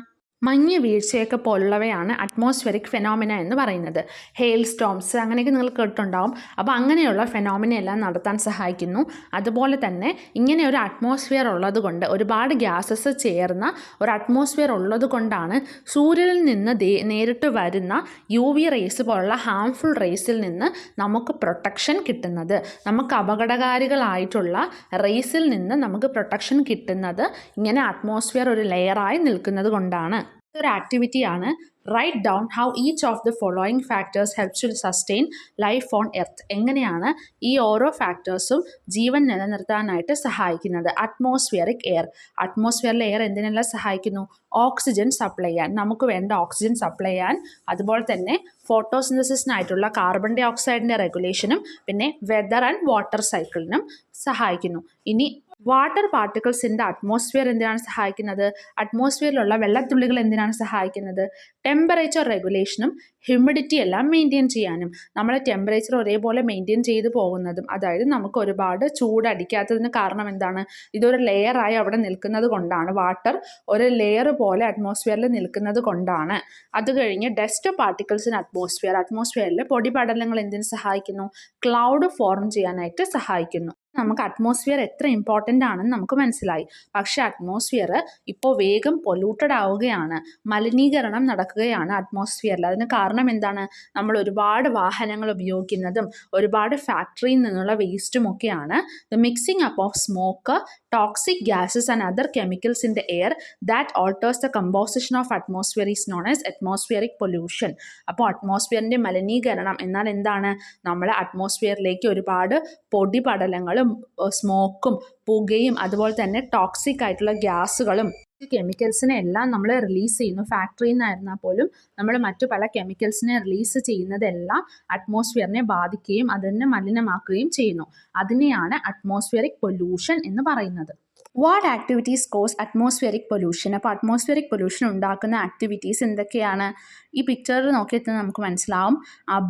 മഞ്ഞ് വീഴ്ചയൊക്കെ പോലുള്ളവയാണ് അറ്റ്മോസ്ഫിയറിക് ഫെനോമിന എന്ന് പറയുന്നത്. ഹെയിൽ സ്റ്റോംസ് അങ്ങനെയൊക്കെ നിങ്ങൾ കേട്ടിട്ടുണ്ടാവും. അപ്പോൾ അങ്ങനെയുള്ള ഫെനോമിനയെല്ലാം നടത്താൻ സഹായിക്കുന്നു. അതുപോലെ തന്നെ ഇങ്ങനെ ഒരു അറ്റ്മോസ്ഫിയർ ഉള്ളത് കൊണ്ട്, ഒരുപാട് ഗ്യാസസ് ചേർന്ന ഒരു അറ്റ്മോസ്ഫിയർ ഉള്ളത് കൊണ്ടാണ് സൂര്യനിൽ നിന്ന് നേരിട്ട് വരുന്ന UV റേസ് പോലുള്ള ഹാംഫുൾ റേസിൽ നിന്ന് നമുക്ക് പ്രൊട്ടക്ഷൻ കിട്ടുന്നത്. നമുക്ക് അപകടകാരികളായിട്ടുള്ള റേസിൽ നിന്ന് നമുക്ക് പ്രൊട്ടക്ഷൻ കിട്ടുന്നത് ഇങ്ങനെ അറ്റ്മോസ്ഫിയർ ഒരു ലെയറായി നിൽക്കുന്നത് കൊണ്ടാണ്. ഒരു ആക്ടിവിറ്റിയാണ് write down how each of the following factors helps to sustain life on earth. എങ്ങനെയാണ് ഈ ഓരോ ഫാക്ടേഴ്സും ജീവൻ നിലനിർത്താനായിട്ട് സഹായിക്കുന്നത്? Atmospheric air. അറ്റ്മോസ്ഫിയറിലെ എയർ എന്തിനെല്ലാം സഹായിക്കുന്നു? ഓക്സിജൻ സപ്ലൈ ചെയ്യാൻ, നമുക്ക് വേണ്ട ഓക്സിജൻ സപ്ലൈ ചെയ്യാൻ. അതുപോലെ തന്നെ ഫോട്ടോസിന്തസിസിനായിട്ടുള്ള കാർബൺ ഡൈ ഓക്സൈഡിൻ്റെ റെഗുലേഷനും പിന്നെ വെതർ ആൻഡ് വാട്ടർ സൈക്കിളിനും സഹായിക്കുന്നു. ഇനി water particles in the atmosphere എന്തിനാണ് സഹായിക്കുന്നത്? അറ്റ്മോസ്ഫിയറിലുള്ള വെള്ളത്തുള്ളികൾ എന്തിനാണ് സഹായിക്കുന്നത്? ടെമ്പറേച്ചർ റെഗുലേഷനും ഹ്യൂമിഡിറ്റി എല്ലാം മെയിൻറ്റെയിൻ ചെയ്യാനും. നമ്മൾ ടെമ്പറേച്ചർ ഒരേപോലെ മെയിൻറ്റെയിൻ ചെയ്ത് പോകുന്നതും, അതായത് നമുക്ക് ഒരുപാട് ചൂടടിക്കാത്തതിന് കാരണം എന്താണ്? ഇതൊരു ലെയറായി അവിടെ നിൽക്കുന്നത് കൊണ്ടാണ്. വാട്ടർ ഒരു ലെയർ പോലെ അറ്റ്മോസ്ഫിയറിൽ നിൽക്കുന്നത് കൊണ്ടാണ്. അത് കഴിഞ്ഞ് ഡസ്റ്റ് പാർട്ടിക്കിൾസ് ഇൻ അറ്റ്മോസ്ഫിയറിൽ പൊടിപടലങ്ങൾ എന്തിനു സഹായിക്കുന്നു? ക്ലൗഡ് ഫോം ചെയ്യാനായിട്ട് സഹായിക്കുന്നു. നമുക്ക് അറ്റ്മോസ്ഫിയർ എത്ര ഇമ്പോർട്ടൻ്റ് ആണെന്ന് നമുക്ക് മനസ്സിലായി. പക്ഷേ അറ്റ്മോസ്ഫിയർ ഇപ്പോൾ വേഗം പൊല്യൂട്ടഡ് ആവുകയാണ്, മലിനീകരണം നടക്കുകയാണ് അറ്റ്മോസ്ഫിയറിൽ. അതിന് കാരണം എന്താണ്? നമ്മൾ ഒരുപാട് വാഹനങ്ങൾ ഉപയോഗിക്കുന്നതും ഒരുപാട് ഫാക്ടറിയിൽ നിന്നുള്ള വേസ്റ്റും ഒക്കെയാണ്. The mixing up of smoke, toxic gases and other chemicals in the air that alters the composition of atmosphere is known as atmospheric pollution. അപ്പോൾ അറ്റ്മോസ്ഫിയറിൻ്റെ മലിനീകരണം എന്നാൽ എന്താണ്? നമ്മൾ അറ്റ്മോസ്ഫിയറിലേക്ക് ഒരുപാട് പൊടിപടലങ്ങളും സ്മോക്കും പുകയും അതുപോലെ തന്നെ ടോക്സിക് ആയിട്ടുള്ള ഗ്യാസുകളും കെമിക്കൽസിനെ എല്ലാം നമ്മൾ റിലീസ് ചെയ്യുന്നു. ഫാക്ടറിയിൽ നിന്നായിരുന്നാൽ പോലും നമ്മൾ മറ്റു പല കെമിക്കൽസിനെ റിലീസ് ചെയ്യുന്നതെല്ലാം അറ്റ്മോസ്ഫിയറിനെ ബാധിക്കുകയും അതിനെ മലിനമാക്കുകയും ചെയ്യുന്നു. അതിനെയാണ് അറ്റ്മോസ്ഫിയറിക് പൊല്യൂഷൻ എന്ന് പറയുന്നത്. What activities cause atmospheric pollution? അപ്പോൾ അറ്റ്മോസ്ഫിയറിക് പൊല്യൂഷൻ ഉണ്ടാക്കുന്ന ആക്ടിവിറ്റീസ് എന്തൊക്കെയാണ്? ഈ പിക്ചർ നോക്കിയിട്ട് നമുക്ക് മനസ്സിലാവും.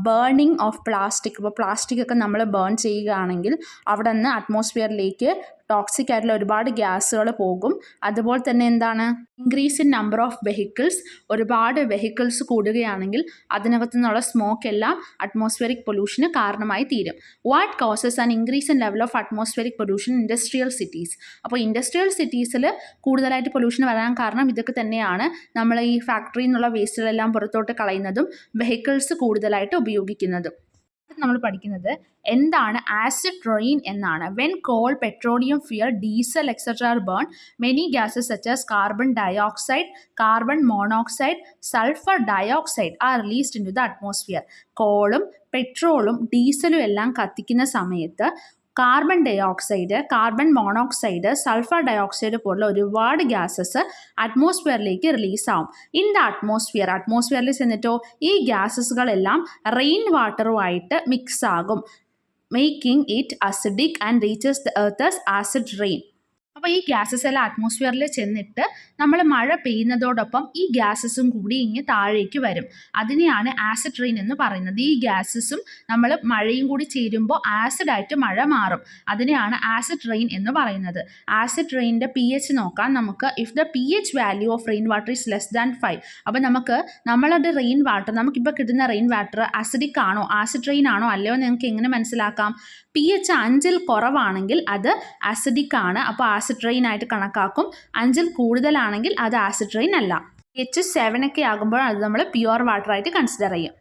Burning of plastic. ഇപ്പോൾ പ്ലാസ്റ്റിക് ഒക്കെ നമ്മൾ ബേൺ ചെയ്യുകയാണെങ്കിൽ അവിടെ നിന്ന് അറ്റ്മോസ്ഫിയറിലേക്ക് ടോക്സിക് ആയിട്ടുള്ള ഒരുപാട് ഗ്യാസുകൾ പോകും. അതുപോലെ തന്നെ എന്താണ്? Increase in number of vehicles. ഒരുപാട് വെഹിക്കിൾസ് കൂടുകയാണെങ്കിൽ അതിനകത്തു നിന്നുള്ള സ്മോക്ക് എല്ലാം അറ്റ്മോസ്ഫിയറിക് പൊല്യൂഷന് കാരണമായി തീരും. What causes an increase in level of atmospheric pollution industrial cities? അപ്പോൾ ഇൻഡസ്ട്രിയൽ സിറ്റീസിൽ കൂടുതലായിട്ട് പൊല്യൂഷൻ വരാൻ കാരണം ഇതൊക്കെ തന്നെയാണ്. നമ്മൾ ഈ ഫാക്ടറിയിൽ നിന്നുള്ള വേസ്റ്റുകളെല്ലാം പുറത്തോട്ട് കളയുന്നതും വെഹിക്കിൾസ് കൂടുതലായിട്ട് ഉപയോഗിക്കുന്നതും. നമ്മൾ പഠിക്കുന്നത് എന്താണ് ആസിഡ് റെയിൻ എന്നാണ്. When coal, petroleum, fuel, diesel etcetera are burn, many gases such as carbon dioxide, carbon monoxide, sulphur dioxide are released in to the atmosphere. കോളും പെട്രോളും ഡീസലും എല്ലാം കത്തിക്കുന്ന സമയത്ത് carbon dioxide, carbon monoxide, sulphur dioxide പോലുള്ള ഒരുപാട് ഗ്യാസസ് അറ്റ്മോസ്ഫിയറിലേക്ക് റിലീസാവും. ഇൻ ദ അറ്റ്മോസ്ഫിയറിൽ ചെന്നിട്ടോ ഈ ഗ്യാസസുകളെല്ലാം റെയിൻ വാട്ടറുമായിട്ട് മിക്സ് ആകും, making it acidic and reaches the earth acid rain. അപ്പോൾ ഈ ഗ്യാസസ് എല്ലാം അറ്റ്മോസ്ഫിയറിൽ ചെന്നിട്ട് നമ്മൾ മഴ പെയ്യുന്നതോടൊപ്പം ഈ ഗ്യാസസും കൂടി ഇങ്ങ് താഴേക്ക് വരും. അതിനെയാണ് ആസിഡ് റെയിൻ എന്ന് പറയുന്നത്. ഈ ഗ്യാസസും നമ്മൾ മഴയും കൂടി ചേരുമ്പോൾ ആസിഡായിട്ട് മഴ മാറും. അതിനെയാണ് ആസിഡ് റെയിൻ എന്ന് പറയുന്നത്. ആസിഡ് റെയിനിൻ്റെ pH നോക്കാം നമുക്ക്. If the pH value of rain water is less than 5. അപ്പോൾ നമ്മളുടെ റെയിൻ വാട്ടർ, നമുക്കിപ്പോൾ കിട്ടുന്ന റെയിൻ വാട്ടർ ആസിഡിക് ആണോ ആസിഡ് റെയിൻ ആണോ അല്ലയോ നിങ്ങൾക്ക് എങ്ങനെ മനസ്സിലാക്കാം? pH 5 കുറവാണെങ്കിൽ അത് ആസിഡിക് ആണ്, അപ്പോൾ ആസിഡ് റെയിൻ ആയിട്ട് കണക്കാക്കും. 5 കൂടുതലാണെങ്കിൽ അത് ആസിഡ് റെയിൻ അല്ല. pH 7 ഒക്കെ ആകുമ്പോൾ അത് നമ്മൾ പ്യുവർ വാട്ടർ ആയിട്ട് കൺസിഡർ ചെയ്യും.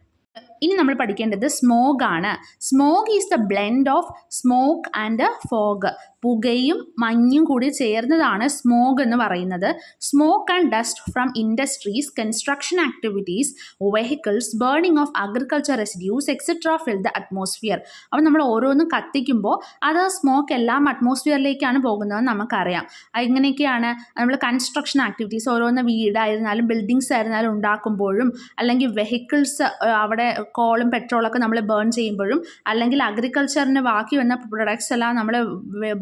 ഇനി നമ്മൾ പഠിക്കേണ്ടത് സ്മോഗ് ആണ്. Smog is the blend of smoke and fog. പുകയും മഞ്ഞും കൂടി ചേർന്നതാണ് സ്മോഗ് എന്ന് പറയുന്നത്. Smoke and dust from industries, construction activities, vehicles, burning of agriculture residues etcetera fill the atmosphere. അപ്പോൾ നമ്മൾ ഓരോന്നും കത്തിക്കുമ്പോൾ അത് സ്മോക്ക് എല്ലാം അറ്റ്മോസ്ഫിയറിലേക്കാണ് പോകുന്നതെന്ന് നമുക്കറിയാം. എങ്ങനെയൊക്കെയാണ്? നമ്മൾ കൺസ്ട്രക്ഷൻ ആക്ടിവിറ്റീസ്, ഓരോന്ന് വീടായിരുന്നാലും ബിൽഡിങ്സ് ആയിരുന്നാലും ഉണ്ടാക്കുമ്പോഴും, അല്ലെങ്കിൽ വെഹിക്കിൾസ് അവിടെ കോളും പെട്രോളൊക്കെ നമ്മൾ ബേൺ ചെയ്യുമ്പോഴും, അല്ലെങ്കിൽ അഗ്രികൾച്ചറിന് ബാക്കി വന്ന പ്രൊഡക്ട്സ് എല്ലാം നമ്മൾ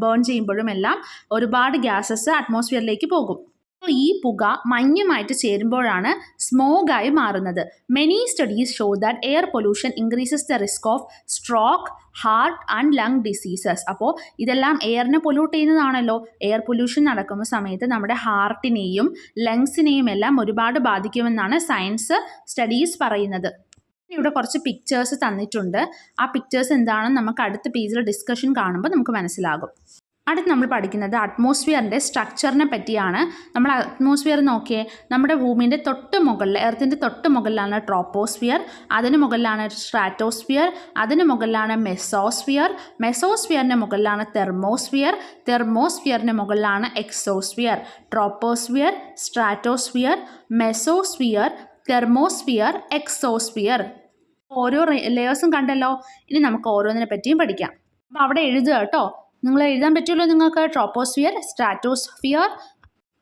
ബേൺ ചെയ്യുമ്പോഴും എല്ലാം ഒരുപാട് ഗ്യാസസ് അറ്റ്മോസ്ഫിയറിലേക്ക് പോകും. അപ്പോൾ ഈ പുക മഞ്ഞുമായിട്ട് ചേരുമ്പോഴാണ് സ്മോഗായി മാറുന്നത്. Many studies show that air pollution increases the risk of stroke, heart and lung diseases. അപ്പോൾ ഇതെല്ലാം എയറിനെ പൊല്യൂട്ട് ചെയ്യുന്നതാണല്ലോ. എയർ പൊല്യൂഷൻ നടക്കുന്ന സമയത്ത് നമ്മുടെ ഹാർട്ടിനെയും ലങ്സിനെയും എല്ലാം ഒരുപാട് ബാധിക്കുമെന്നാണ് സയൻസ് സ്റ്റഡീസ് പറയുന്നത്. ഇവിടെ കുറച്ച് പിക്ചേഴ്സ് തന്നിട്ടുണ്ട്. ആ പിക്ചേഴ്സ് എന്താണെന്ന് നമുക്ക് അടുത്ത പേജിൽ ഡിസ്കഷൻ കാണുമ്പോൾ നമുക്ക് മനസ്സിലാകും. അടുത്ത് നമ്മൾ പഠിക്കുന്നത് അറ്റ്മോസ്ഫിയറിൻ്റെ സ്ട്രക്ചറിനെ പറ്റിയാണ്. നമ്മൾ അറ്റ്മോസ്ഫിയർ നോക്കിയേ, നമ്മുടെ ഭൂമിൻ്റെ തൊട്ട് മുകളിൽ, എർത്തിൻ്റെ തൊട്ട് മുകളിലാണ് ട്രോപ്പോസ്ഫിയർ, അതിന് മുകളിലാണ് സ്ട്രാറ്റോസ്ഫിയർ, അതിന് മുകളിലാണ് മെസോസ്ഫിയർ, മെസോസ്ഫിയറിന് മുകളിലാണ് തെർമോസ്ഫിയർ, തെർമോസ്ഫിയറിന് മുകളിലാണ് exosphere. Troposphere, stratosphere, mesosphere, thermosphere, exosphere. ഓരോ ലെയേഴ്സും കണ്ടല്ലോ. ഇനി നമുക്ക് ഓരോന്നിനെ പറ്റിയും പഠിക്കാം. അപ്പോൾ അവിടെ എഴുതുക കേട്ടോ. നിങ്ങൾ എഴുതാൻ പറ്റുമല്ലോ നിങ്ങൾക്ക്. Troposphere, stratosphere,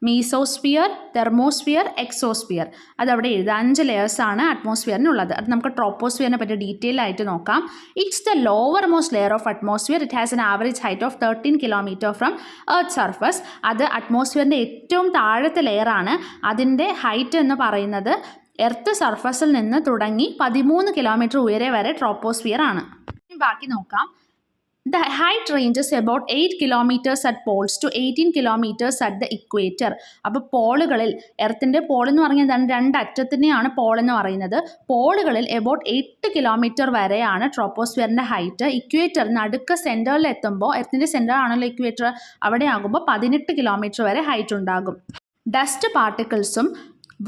mesosphere, thermosphere, exosphere. അതവിടെ എഴുതുക. 5 ലെയേഴ്സാണ് അറ്റ്മോസ്ഫിയറിനുള്ളത്. അത് നമുക്ക് ട്രോപ്പോസ്ഫിയറിനെ പറ്റി ഡീറ്റെയിൽ ആയിട്ട് നോക്കാം. It's the lower most layer of atmosphere. It has N average height of 13 kilometre from earth surface. അത് അറ്റ്മോസ്ഫിയറിൻ്റെ ഏറ്റവും താഴത്തെ ലെയറാണ്. അതിൻ്റെ ഹൈറ്റ് എന്ന് പറയുന്നത് എർത്ത് സർഫസിൽ നിന്ന് തുടങ്ങി 13 കിലോമീറ്റർ ഉയരെ വരെ ട്രോപ്പോസ്ഫിയർ ആണ്. ബാക്കി നോക്കാം. The height ranges about 8 kilometers at poles to 18 kilometers at the equator. അപ്പോൾ പോളുകളിൽ എർത്തിൻ്റെ പോൾ എന്ന് പറഞ്ഞാൽ എന്താണ്, രണ്ടറ്റത്തിനെയാണ് പോൾ എന്ന് പറയുന്നത്. പോളുകളിൽ എബൌട്ട് 8 കിലോമീറ്റർ വരെയാണ് ട്രോപ്പോസ്ഫിയറിൻ്റെ ഹൈറ്റ്. ഇക്വേറ്ററിന് അടുക്ക സെൻറ്ററിൽ എത്തുമ്പോൾ, എർത്തിൻ്റെ സെൻറ്റർ ആണല്ലോ ഇക്വേറ്റർ, അവിടെ ആകുമ്പോൾ 18 കിലോമീറ്റർ വരെ ഹൈറ്റ് ഉണ്ടാകും. ഡസ്റ്റ് പാർട്ടിക്കിൾസും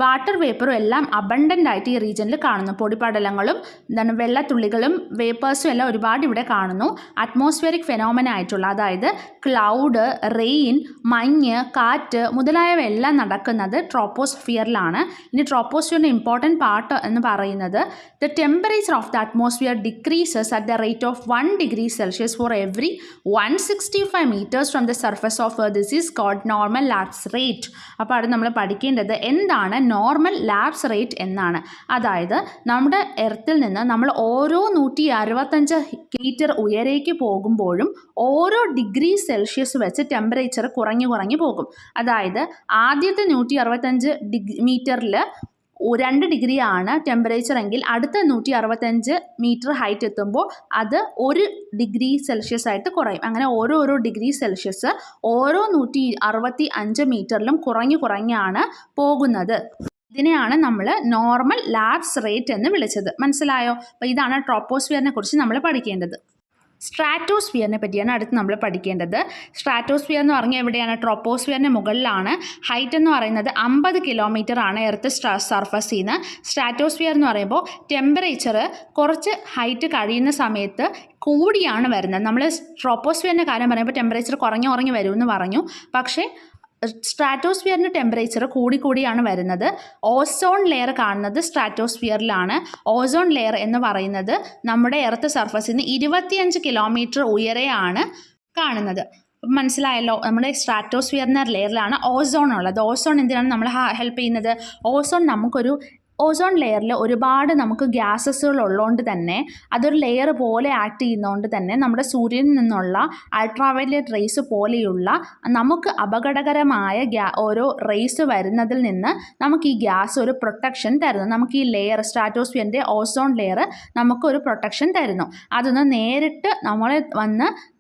വാട്ടർ വേപ്പറും എല്ലാം അബണ്ടൻ്റ് ആയിട്ട് ഈ റീജിയനിൽ കാണുന്നു. പൊടിപടലങ്ങളും എന്താണ് വെള്ളത്തുള്ളികളും വേപ്പേഴ്സും എല്ലാം ഒരുപാട് ഇവിടെ കാണുന്നു. അറ്റ്മോസ്ഫിയറിക് ഫെനോമന ആയിട്ടുള്ള, അതായത് ക്ലൗഡ്, റെയിൻ, മഞ്ഞ്, കാറ്റ് മുതലായവയെല്ലാം നടക്കുന്നത് ട്രോപ്പോസ്ഫിയറിലാണ്. ഇനി ട്രോപ്പോസ്ഫിയറിൻ്റെ ഇമ്പോർട്ടൻറ്റ് പാർട്ട് എന്ന് പറയുന്നത് the temperature of the atmosphere decreases at the rate of 1 degree Celsius for every 165 meters from the surface of earth. This is called normal lapse rate. അപ്പോൾ അത് നമ്മൾ പഠിക്കേണ്ടത് എന്താണ് നോർമൽ ലാപ്സ് റേറ്റ് എന്നാണ്. അതായത് നമ്മുടെ എർത്തിൽ നിന്ന് നമ്മൾ ഓരോ 165 മീറ്റർ ഉയരേക്ക് പോകുമ്പോഴും ഓരോ ഡിഗ്രി സെൽഷ്യസ് വെച്ച് ടെമ്പറേച്ചർ കുറഞ്ഞു പോകും. അതായത് ആദ്യത്തെ 165 മീറ്ററിൽ 2 ഡിഗ്രിയാണ് ടെമ്പറേച്ചർ എങ്കിൽ അടുത്ത 165 മീറ്റർ ഹൈറ്റ് എത്തുമ്പോൾ അത് 1 ഡിഗ്രി സെൽഷ്യസ് ആയിട്ട് കുറയും. അങ്ങനെ ഓരോ ഡിഗ്രി സെൽഷ്യസ് ഓരോ 165 മീറ്ററിലും കുറഞ്ഞാണ് പോകുന്നത്. ഇതിനെയാണ് നമ്മൾ നോർമൽ ലാപ്സ് റേറ്റ് എന്ന് വിളിച്ചത്. മനസ്സിലായോ? അപ്പോൾ ഇതാണ് ട്രോപ്പോസ്ഫിയറിനെ കുറിച്ച് നമ്മൾ പഠിക്കേണ്ടത്. സ്ട്രാറ്റോസ്ഫിയറിനെ പറ്റിയാണ് അടുത്ത് നമ്മൾ പഠിക്കേണ്ടത്. സ്ട്രാറ്റോസ്ഫിയർ എന്ന് പറഞ്ഞാൽ എവിടെയാണ്? ട്രോപ്പോസ്ഫിയറിന് മുകളിലാണ്. ഹൈറ്റ് എന്ന് പറയുന്നത് 50 കിലോമീറ്റർ ആണ് എർത്ത് സർഫസിൽ നിന്ന്. സ്ട്രാറ്റോസ്ഫിയർ എന്ന് പറയുമ്പോൾ ടെമ്പറേച്ചർ കുറച്ച് ഹൈറ്റ് കഴിയുന്ന സമയത്ത് കൂടിയാണ് വരുന്നത്. നമ്മൾ ട്രോപ്പോസ്ഫിയറിൻ്റെ കാര്യം പറയുമ്പോൾ ടെമ്പറേച്ചർ കുറഞ്ഞു വരുമെന്ന് പറഞ്ഞു. പക്ഷേ സ്ട്രാറ്റോസ്ഫിയറിൻ്റെ ടെമ്പറേച്ചർ കൂടിയാണ് വരുന്നത്. ഓസോൺ ലെയർ കാണുന്നത് സ്ട്രാറ്റോസ്ഫിയറിലാണ്. ഓസോൺ ലെയർ എന്ന് പറയുന്നത് നമ്മുടെ എർത്ത് സർഫസിൽ നിന്ന് 25 കിലോമീറ്റർ ഉയരെയാണ് കാണുന്നത്. മനസ്സിലായല്ലോ? നമ്മുടെ സ്ട്രാറ്റോസ്ഫിയറിൻ്റെ ലെയറിലാണ് ഓസോൺ ഉള്ളത്. ഓസോൺ എന്തിനാണ് നമ്മളെ ഹെൽപ്പ് ചെയ്യുന്നത്? ഓസോൺ ലെയറിൽ ഒരുപാട് നമുക്ക് ഗ്യാസസുകൾ ഉള്ളതുകൊണ്ട് തന്നെ, അതൊരു ലെയർ പോലെ ആക്ട് ചെയ്യുന്നതുകൊണ്ട് തന്നെ നമ്മുടെ സൂര്യനിൽ നിന്നുള്ള അൾട്രാവയലറ്റ് റേസ് പോലെയുള്ള നമുക്ക് അപകടകരമായ ഓരോ റേസ് വരുന്നതിൽ നിന്ന് നമുക്ക് ഈ ഗ്യാസ് ഒരു പ്രൊട്ടക്ഷൻ തരുന്നു. നമുക്ക് ഈ ലെയർ, സ്ട്രാറ്റോസ്ഫിയറിൻ്റെ ഓസോൺ ലെയർ നമുക്കൊരു പ്രൊട്ടക്ഷൻ തരുന്നു. അതൊന്ന് നേരിട്ട്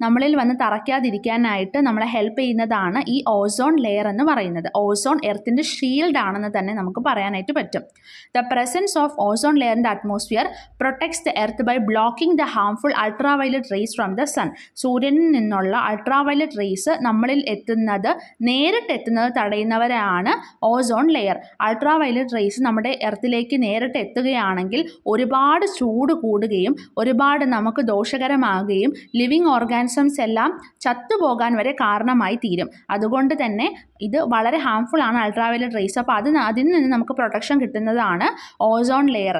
നമ്മളിൽ വന്ന് തറയ്ക്കാതിരിക്കാനായിട്ട് നമ്മളെ ഹെൽപ്പ് ചെയ്യുന്നതാണ് ഈ ഓസോൺ ലെയർ എന്ന് പറയുന്നത്. ഓസോൺ എർത്തിൻ്റെ ഷീൽഡ് ആണെന്ന് തന്നെ നമുക്ക് പറയാനായിട്ട് പറ്റും. The presence of ozone layer in the atmosphere protects the earth by blocking the harmful ultraviolet rays from the sun. സൂര്യനിൽ നിന്നുള്ള അൾട്രാവയലറ്റ് റേസ് നമ്മളിൽ നേരിട്ട് എത്തുന്നത് തടയുന്നവരാണ് ഓസോൺ ലെയർ. അൾട്രാവയലറ്റ് റേസ് നമ്മുടെ എർത്തിലേക്ക് നേരിട്ട് എത്തുകയാണെങ്കിൽ ഒരുപാട് ചൂട് കൂടുകയും ഒരുപാട് നമുക്ക് ദോഷകരമാകുകയും ലിവിങ് ഓർഗാനിസംസ് എല്ലാം ചത്തുപോകാൻ വരെ കാരണമായി തീരും. അതുകൊണ്ട് തന്നെ ഇത് വളരെ ഹാംഫുൾ ആണ് അൾട്രാവയലറ്റ് റേസ്. അപ്പോൾ അതിൽ നിന്ന് നമുക്ക് പ്രൊട്ടക്ഷൻ കിട്ടുന്നതാണ് ഓസോൺ ലെയർ.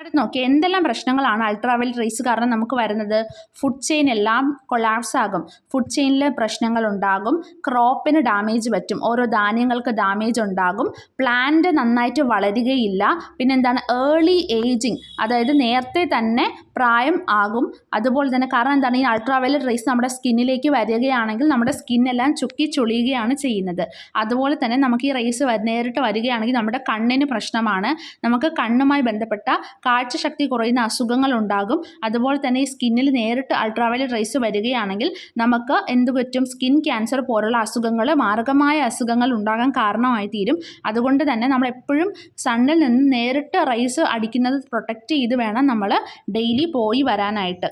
അടുത്ത് നോക്കി എന്തെല്ലാം പ്രശ്നങ്ങളാണ് അൾട്രാവയലറ്റ് റേസ് കാരണം നമുക്ക് വരുന്നത്. ഫുഡ് ചെയിൻ എല്ലാം കൊളാപ്സ് ആകും. ഫുഡ് ചെയിനിൽ പ്രശ്നങ്ങൾ ഉണ്ടാകും. ക്രോപ്പിന് ഡാമേജ് പറ്റും. ഓരോ ധാന്യങ്ങൾക്ക് ഡാമേജ് ഉണ്ടാകും. പ്ലാന്റ് നന്നായിട്ട് വളരുകയില്ല. പിന്നെന്താണ് ഏർലി ഏജിങ്, അതായത് നേരത്തെ തന്നെ പ്രായം ആകും. അതുപോലെ തന്നെ കാരണം എന്താണ്, ഈ അൾട്രാവയലറ്റ് റേസ് നമ്മുടെ സ്കിന്നിലേക്ക് വരികയാണെങ്കിൽ നമ്മുടെ സ്കിന്നെല്ലാം ചുളിയുകയാണ് ചെയ്യുന്നത്. അതുപോലെ തന്നെ നമുക്ക് ഈ റേസ് നേരിട്ട് വരികയാണെങ്കിൽ നമ്മുടെ കണ്ണിന് പ്രശ്നമാണ്. നമുക്ക് കണ്ണുമായി ബന്ധപ്പെട്ട കാഴ്ചശക്തി കുറയുന്ന അസുഖങ്ങൾ ഉണ്ടാകും. അതുപോലെ തന്നെ ഈ സ്കിന്നിൽ നേരിട്ട് അൾട്രാവയലറ്റ് റേസ് വരികയാണെങ്കിൽ നമുക്ക് എന്ത് പറ്റും? സ്കിൻ ക്യാൻസർ പോലുള്ള അസുഖങ്ങൾ, മാരകമായ അസുഖങ്ങൾ ഉണ്ടാകാൻ കാരണമായി തീരും. അതുകൊണ്ട് തന്നെ നമ്മൾ എപ്പോഴും സണ്ണിൽ നിന്ന് നേരിട്ട് റേസ് അടിക്കുന്നത് പ്രൊട്ടക്റ്റ് ചെയ്ത് വേണം നമ്മൾ ഡെയിലി പോയി വരാനായിട്ട്.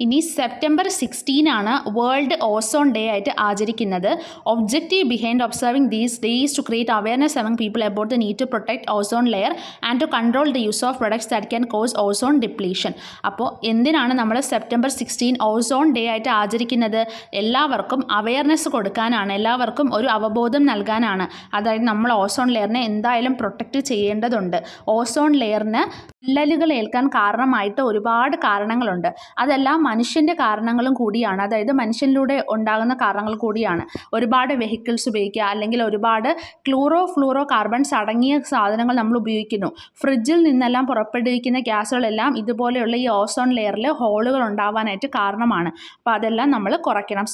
ഇനി സെപ്റ്റംബർ 16 ആണ് വേൾഡ് ഓസോൺ ഡേ ആയിട്ട് ആചരിക്കുന്നത്. Objective behind observing these day is to create awareness among people about the need to protect ozone layer and to control the use of products that can cause ozone depletion. അപ്പോൾ എന്തിനാണ് നമ്മൾ സെപ്റ്റംബർ 16 ഓസോൺ ഡേ ആയിട്ട് ആചരിക്കുന്നത്? എല്ലാവർക്കും അവയർനെസ് കൊടുക്കാനാണ്, എല്ലാവർക്കും ഒരു അവബോധം നൽകാനാണ്. അതായത് നമ്മൾ ഓസോൺ ലെയറിനെ എന്തായാലും പ്രൊട്ടക്റ്റ് ചെയ്യേണ്ടതുണ്ട്. ഓസോൺ ലെയറിന് വിള്ളലുകൾ ഏൽക്കാൻ കാരണമായിട്ട് ഒരുപാട് കാരണങ്ങളുണ്ട്. അതെല്ലാം മനുഷ്യൻ്റെ കാരണങ്ങളും കൂടിയാണ്. അതായത് മനുഷ്യനിലൂടെ ഉണ്ടാകുന്ന കാരണങ്ങൾ കൂടിയാണ്. ഒരുപാട് വെഹിക്കിൾസ് ഉപയോഗിക്കുക, അല്ലെങ്കിൽ ഒരുപാട് ഫ്ലൂറോ കാർബൺസ് അടങ്ങിയ സാധനങ്ങൾ നമ്മൾ ഉപയോഗിക്കുന്നു. ഫ്രിഡ്ജിൽ നിന്നെല്ലാം പുറപ്പെടുവിക്കുന്ന ഗ്യാസുകളെല്ലാം ഇതുപോലെയുള്ള ഈ ഓസോൺ ലെയറിൽ ഹോളുകൾ ഉണ്ടാവാനായിട്ട് കാരണമാണ്. അപ്പോൾ അതെല്ലാം നമ്മൾ കുറയ്ക്കണം.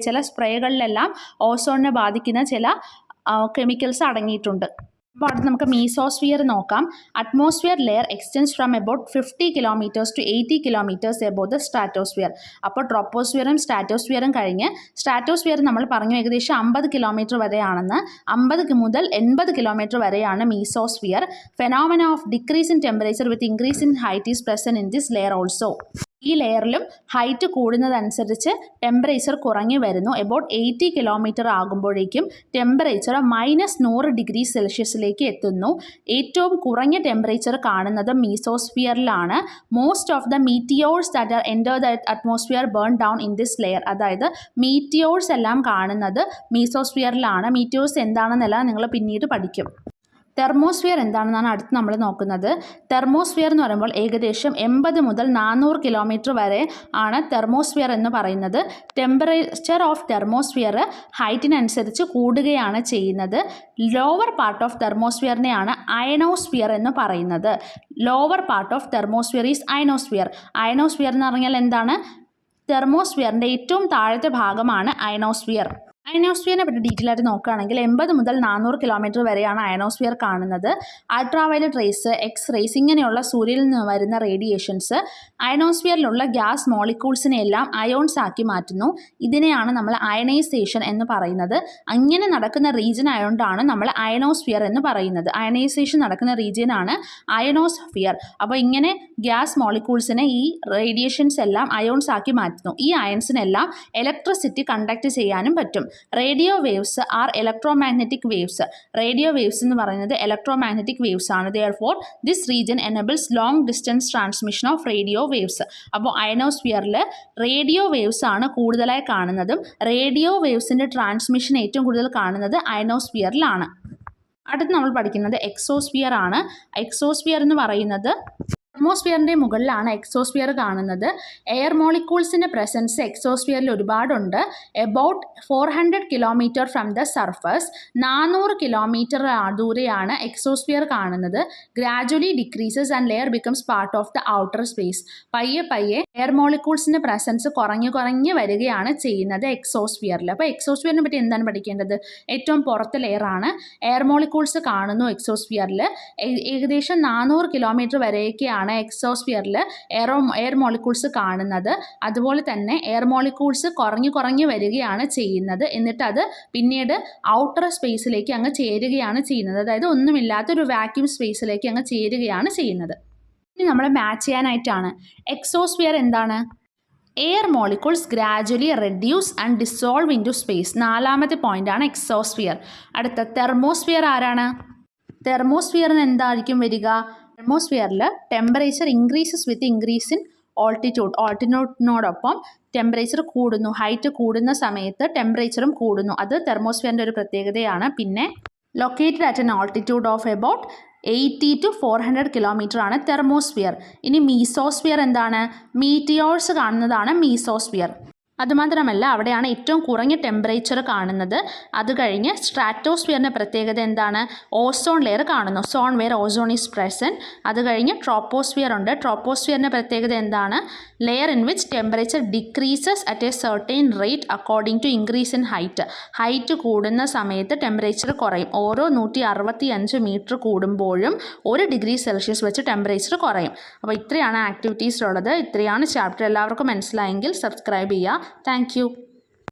ചില സ്പ്രേകളിലെല്ലാം ഓസോണിനെ ബാധിക്കുന്ന ചില കെമിക്കൽസ് അടങ്ങിയിട്ടുണ്ട്. അപ്പോൾ അടുത്ത് നമുക്ക് മീസോസ്ഫിയർ നോക്കാം. Atmosphere layer extends from about 50 kilometres to 80 kilometres above the stratosphere. അപ്പോൾ ട്രോപ്പോസ്ഫിയറും സ്ട്രാറ്റോസ്ഫിയറും കഴിഞ്ഞ് സ്ട്രാറ്റോസ്ഫിയർ നമ്മൾ പറഞ്ഞു ഏകദേശം 50 കിലോമീറ്റർ വരെയാണെന്ന്. 50 മുതൽ 80 കിലോമീറ്റർ വരെയാണ് mesosphere. Phenomena of decrease in temperature with increase in height is present in this layer also. ഈ ലെയറിലും ഹൈറ്റ് കൂടുന്നതനുസരിച്ച് ടെമ്പറേച്ചർ കുറഞ്ഞു വരുന്നു. എബൌട്ട് 80 കിലോമീറ്റർ ആകുമ്പോഴേക്കും ടെമ്പറേച്ചർ -100 ഡിഗ്രി സെൽഷ്യസിലേക്ക് എത്തുന്നു. ഏറ്റവും കുറഞ്ഞ ടെമ്പറേച്ചർ കാണുന്നത് മീസോസ്ഫിയറിലാണ്. Most of the meteors that are enter the atmosphere burn down in this layer. അതായത് മീറ്റിയോഴ്സ് എല്ലാം കാണുന്നത് മീസോസ്ഫിയറിലാണ്. മീറ്റിയോഴ്സ് എന്താണെന്നെല്ലാം നിങ്ങൾ പിന്നീട് പഠിക്കും. തെർമോസ്ഫിയർ എന്താണെന്നാണ് അടുത്ത് നമ്മൾ നോക്കുന്നത്. തെർമോസ്ഫിയർ എന്ന് പറയുമ്പോൾ ഏകദേശം 80 മുതൽ 400 കിലോമീറ്റർ വരെ ആണ് തെർമോസ്ഫിയർ എന്ന് പറയുന്നത്. ടെമ്പറേച്ചർ ഓഫ് തെർമോസ്ഫിയർ ഹൈറ്റിനനുസരിച്ച് കൂടുകയാണ് ചെയ്യുന്നത്. ലോവർ പാർട്ട് ഓഫ് തെർമോസ്ഫിയറിനെയാണ് അയനോസ്ഫിയർ എന്ന് പറയുന്നത്. Lower part of thermosphere is ionosphere. Ionosphere എന്ന് പറഞ്ഞാൽ എന്താണ്? തെർമോസ്ഫിയറിൻ്റെ ഏറ്റവും താഴത്തെ ഭാഗമാണ് അയനോസ്ഫിയർ. അയനോസ്ഫിയറിനെ പറ്റി ഡീറ്റെയിൽ ആയിട്ട് നോക്കുകയാണെങ്കിൽ 80 മുതൽ 400 കിലോമീറ്റർ വരെയാണ് അയനോസ്ഫിയർ കാണുന്നത്. അൾട്രാവയലറ്റ് റേസ്, എക്സ് റേസ് ഇങ്ങനെയുള്ള സൂര്യനിൽ നിന്ന് വരുന്ന റേഡിയേഷൻസ് അയനോസ്ഫിയറിലുള്ള ഗ്യാസ് മോളിക്യൂൾസിനെ എല്ലാം അയോൺസ് ആക്കി മാറ്റുന്നു. ഇതിനെയാണ് നമ്മൾ അയനൈസേഷൻ എന്ന് പറയുന്നത്. അങ്ങനെ നടക്കുന്ന റീജിയൻ ആയതുകൊണ്ടാണ് നമ്മൾ അയനോസ്ഫിയർ എന്ന് പറയുന്നത്. അയനൈസേഷൻ നടക്കുന്ന റീജിയനാണ് അയനോസ്ഫിയർ. അപ്പോൾ ഇങ്ങനെ ഗ്യാസ് മോളിക്യൂൾസിനെ ഈ റേഡിയേഷൻസ് എല്ലാം അയോൺസ് ആക്കി മാറ്റുന്നു. ഈ അയൺസിനെല്ലാം ഇലക്ട്രിസിറ്റി കണ്ടക്ട് ചെയ്യാനും പറ്റും. Radio waves are electromagnetic waves. Radio waves എന്ന് പറയുന്നത് ഇലക്ട്രോമാഗ്നറ്റിക് വേവ്സ് ആണ്. Therefore, this region enables long distance transmission of radio waves. അപ്പോൾ അയനോസ്ഫിയറിൽ റേഡിയോ വേവ്സ് ആണ് കൂടുതലായി കാണുന്നതും റേഡിയോ വേവ്സിൻ്റെ ട്രാൻസ്മിഷൻ ഏറ്റവും കൂടുതൽ കാണുന്നത് അയനോസ്ഫിയറിലാണ്. അടുത്ത് നമ്മൾ പഠിക്കുന്നത് എക്സോസ്ഫിയർ ആണ്. എക്സോസ്ഫിയർ എന്ന് പറയുന്നത് അറ്റ്മോസ്ഫിയറിൻ്റെ മുകളിലാണ് എക്സോസ്ഫിയർ കാണുന്നത്. എയർ മോളിക്യൂൾസിൻ്റെ പ്രസൻസ് എക്സോസ്ഫിയറിൽ ഒരുപാടുണ്ട്. About 400 kilometre from the surface, 400 kilometre ദൂരെയാണ് എക്സോസ്ഫിയർ കാണുന്നത്. Gradually decreases and layer becomes part of the outer space. പയ്യെ പയ്യെ എയർ മോളിക്യൂൾസിൻ്റെ പ്രസൻസ് കുറഞ്ഞു വരികയാണ് ചെയ്യുന്നത് എക്സോസ്ഫിയറിൽ. അപ്പോൾ എക്സോസ്ഫിയറിനെ പറ്റി എന്താണ് പഠിക്കേണ്ടത്? ഏറ്റവും പുറത്തെ ലെയറാണ്. എയർ മോളിക്യൂൾസ് കാണുന്നു എക്സോസ്ഫിയറിൽ. ഏകദേശം 400 കിലോമീറ്റർ വരെയൊക്കെയാണ് എക്സോസ്ഫിയറിൽ എയർ മോളിക്യൂൾസ് കാണുന്നത്. അതുപോലെ തന്നെ എയർ മോളിക്യൂൾസ് കുറഞ്ഞു വരികയാണ് ചെയ്യുന്നത്. എന്നിട്ട് അത് പിന്നീട് ഔട്ടർ സ്പേസിലേക്ക് അങ്ങ് ചേരുകയാണ് ചെയ്യുന്നത്. അതായത് ഒന്നുമില്ലാത്തൊരു വാക്യൂം സ്പേസിലേക്ക് അങ്ങ് ചേരുകയാണ് ചെയ്യുന്നത്. ഇനി നമ്മൾ മാച്ച് ചെയ്യാനായിട്ടാണ്. എക്സോസ്ഫിയർ എന്താണ്? Air molecules gradually reduce and dissolve into space. 4ാമത്തെ പോയിൻ്റാണ് എക്സോസ്ഫിയർ. അടുത്ത തെർമോസ്ഫിയർ ആരാണ്? തെർമോസ്ഫിയറിന് എന്തായിരിക്കും വരിക? തെർമോസ്ഫിയറിൽ temperature increases with increase in ഓൾട്ടിറ്റ്യൂഡിനോടൊപ്പം ടെമ്പറേച്ചർ കൂടുന്നു. ഹൈറ്റ് കൂടുന്ന സമയത്ത് ടെമ്പറേച്ചറും കൂടുന്നു. അത് തെർമോസ്ഫിയറിൻ്റെ ഒരു പ്രത്യേകതയാണ്. പിന്നെ located at an altitude of about 80 to 400 kilometre ആണ് തെർമോസ്ഫിയർ. ഇനി മീസോസ്ഫിയർ എന്താണ്? മീറ്റിയോഴ്സ് കാണുന്നതാണ് മീസോസ്ഫിയർ. അതുമാത്രമല്ല അവിടെയാണ് ഏറ്റവും കുറഞ്ഞ ടെമ്പറേച്ചർ കാണുന്നത്. അത് കഴിഞ്ഞ് സ്ട്രാറ്റോസ്ഫിയറിൻ്റെ പ്രത്യേകത എന്താണ്? ഓസോൺ ലെയർ കാണുന്നു. Zone where ozone is present. അത് കഴിഞ്ഞ് ട്രോപ്പോസ്ഫിയർ ഉണ്ട്. ട്രോപ്പോസ്ഫിയറിൻ്റെ പ്രത്യേകത എന്താണ്? Layer in which temperature decreases at a certain rate according to increase in height. Height കൂടുന്ന സമയത്ത് ടെമ്പറേച്ചർ കുറയും. ഓരോ 165 മീറ്റർ കൂടുമ്പോഴും 1 ഡിഗ്രി സെൽഷ്യസ് വെച്ച് ടെമ്പറേച്ചർ കുറയും. അപ്പോൾ ഇത്രയാണ് ആക്ടിവിറ്റീസിലുള്ളത്. ഇത്രയാണ് ചാപ്റ്റർ. എല്ലാവർക്കും മനസ്സിലായെങ്കിൽ സബ്സ്ക്രൈബ് ചെയ്യുക. Thank you.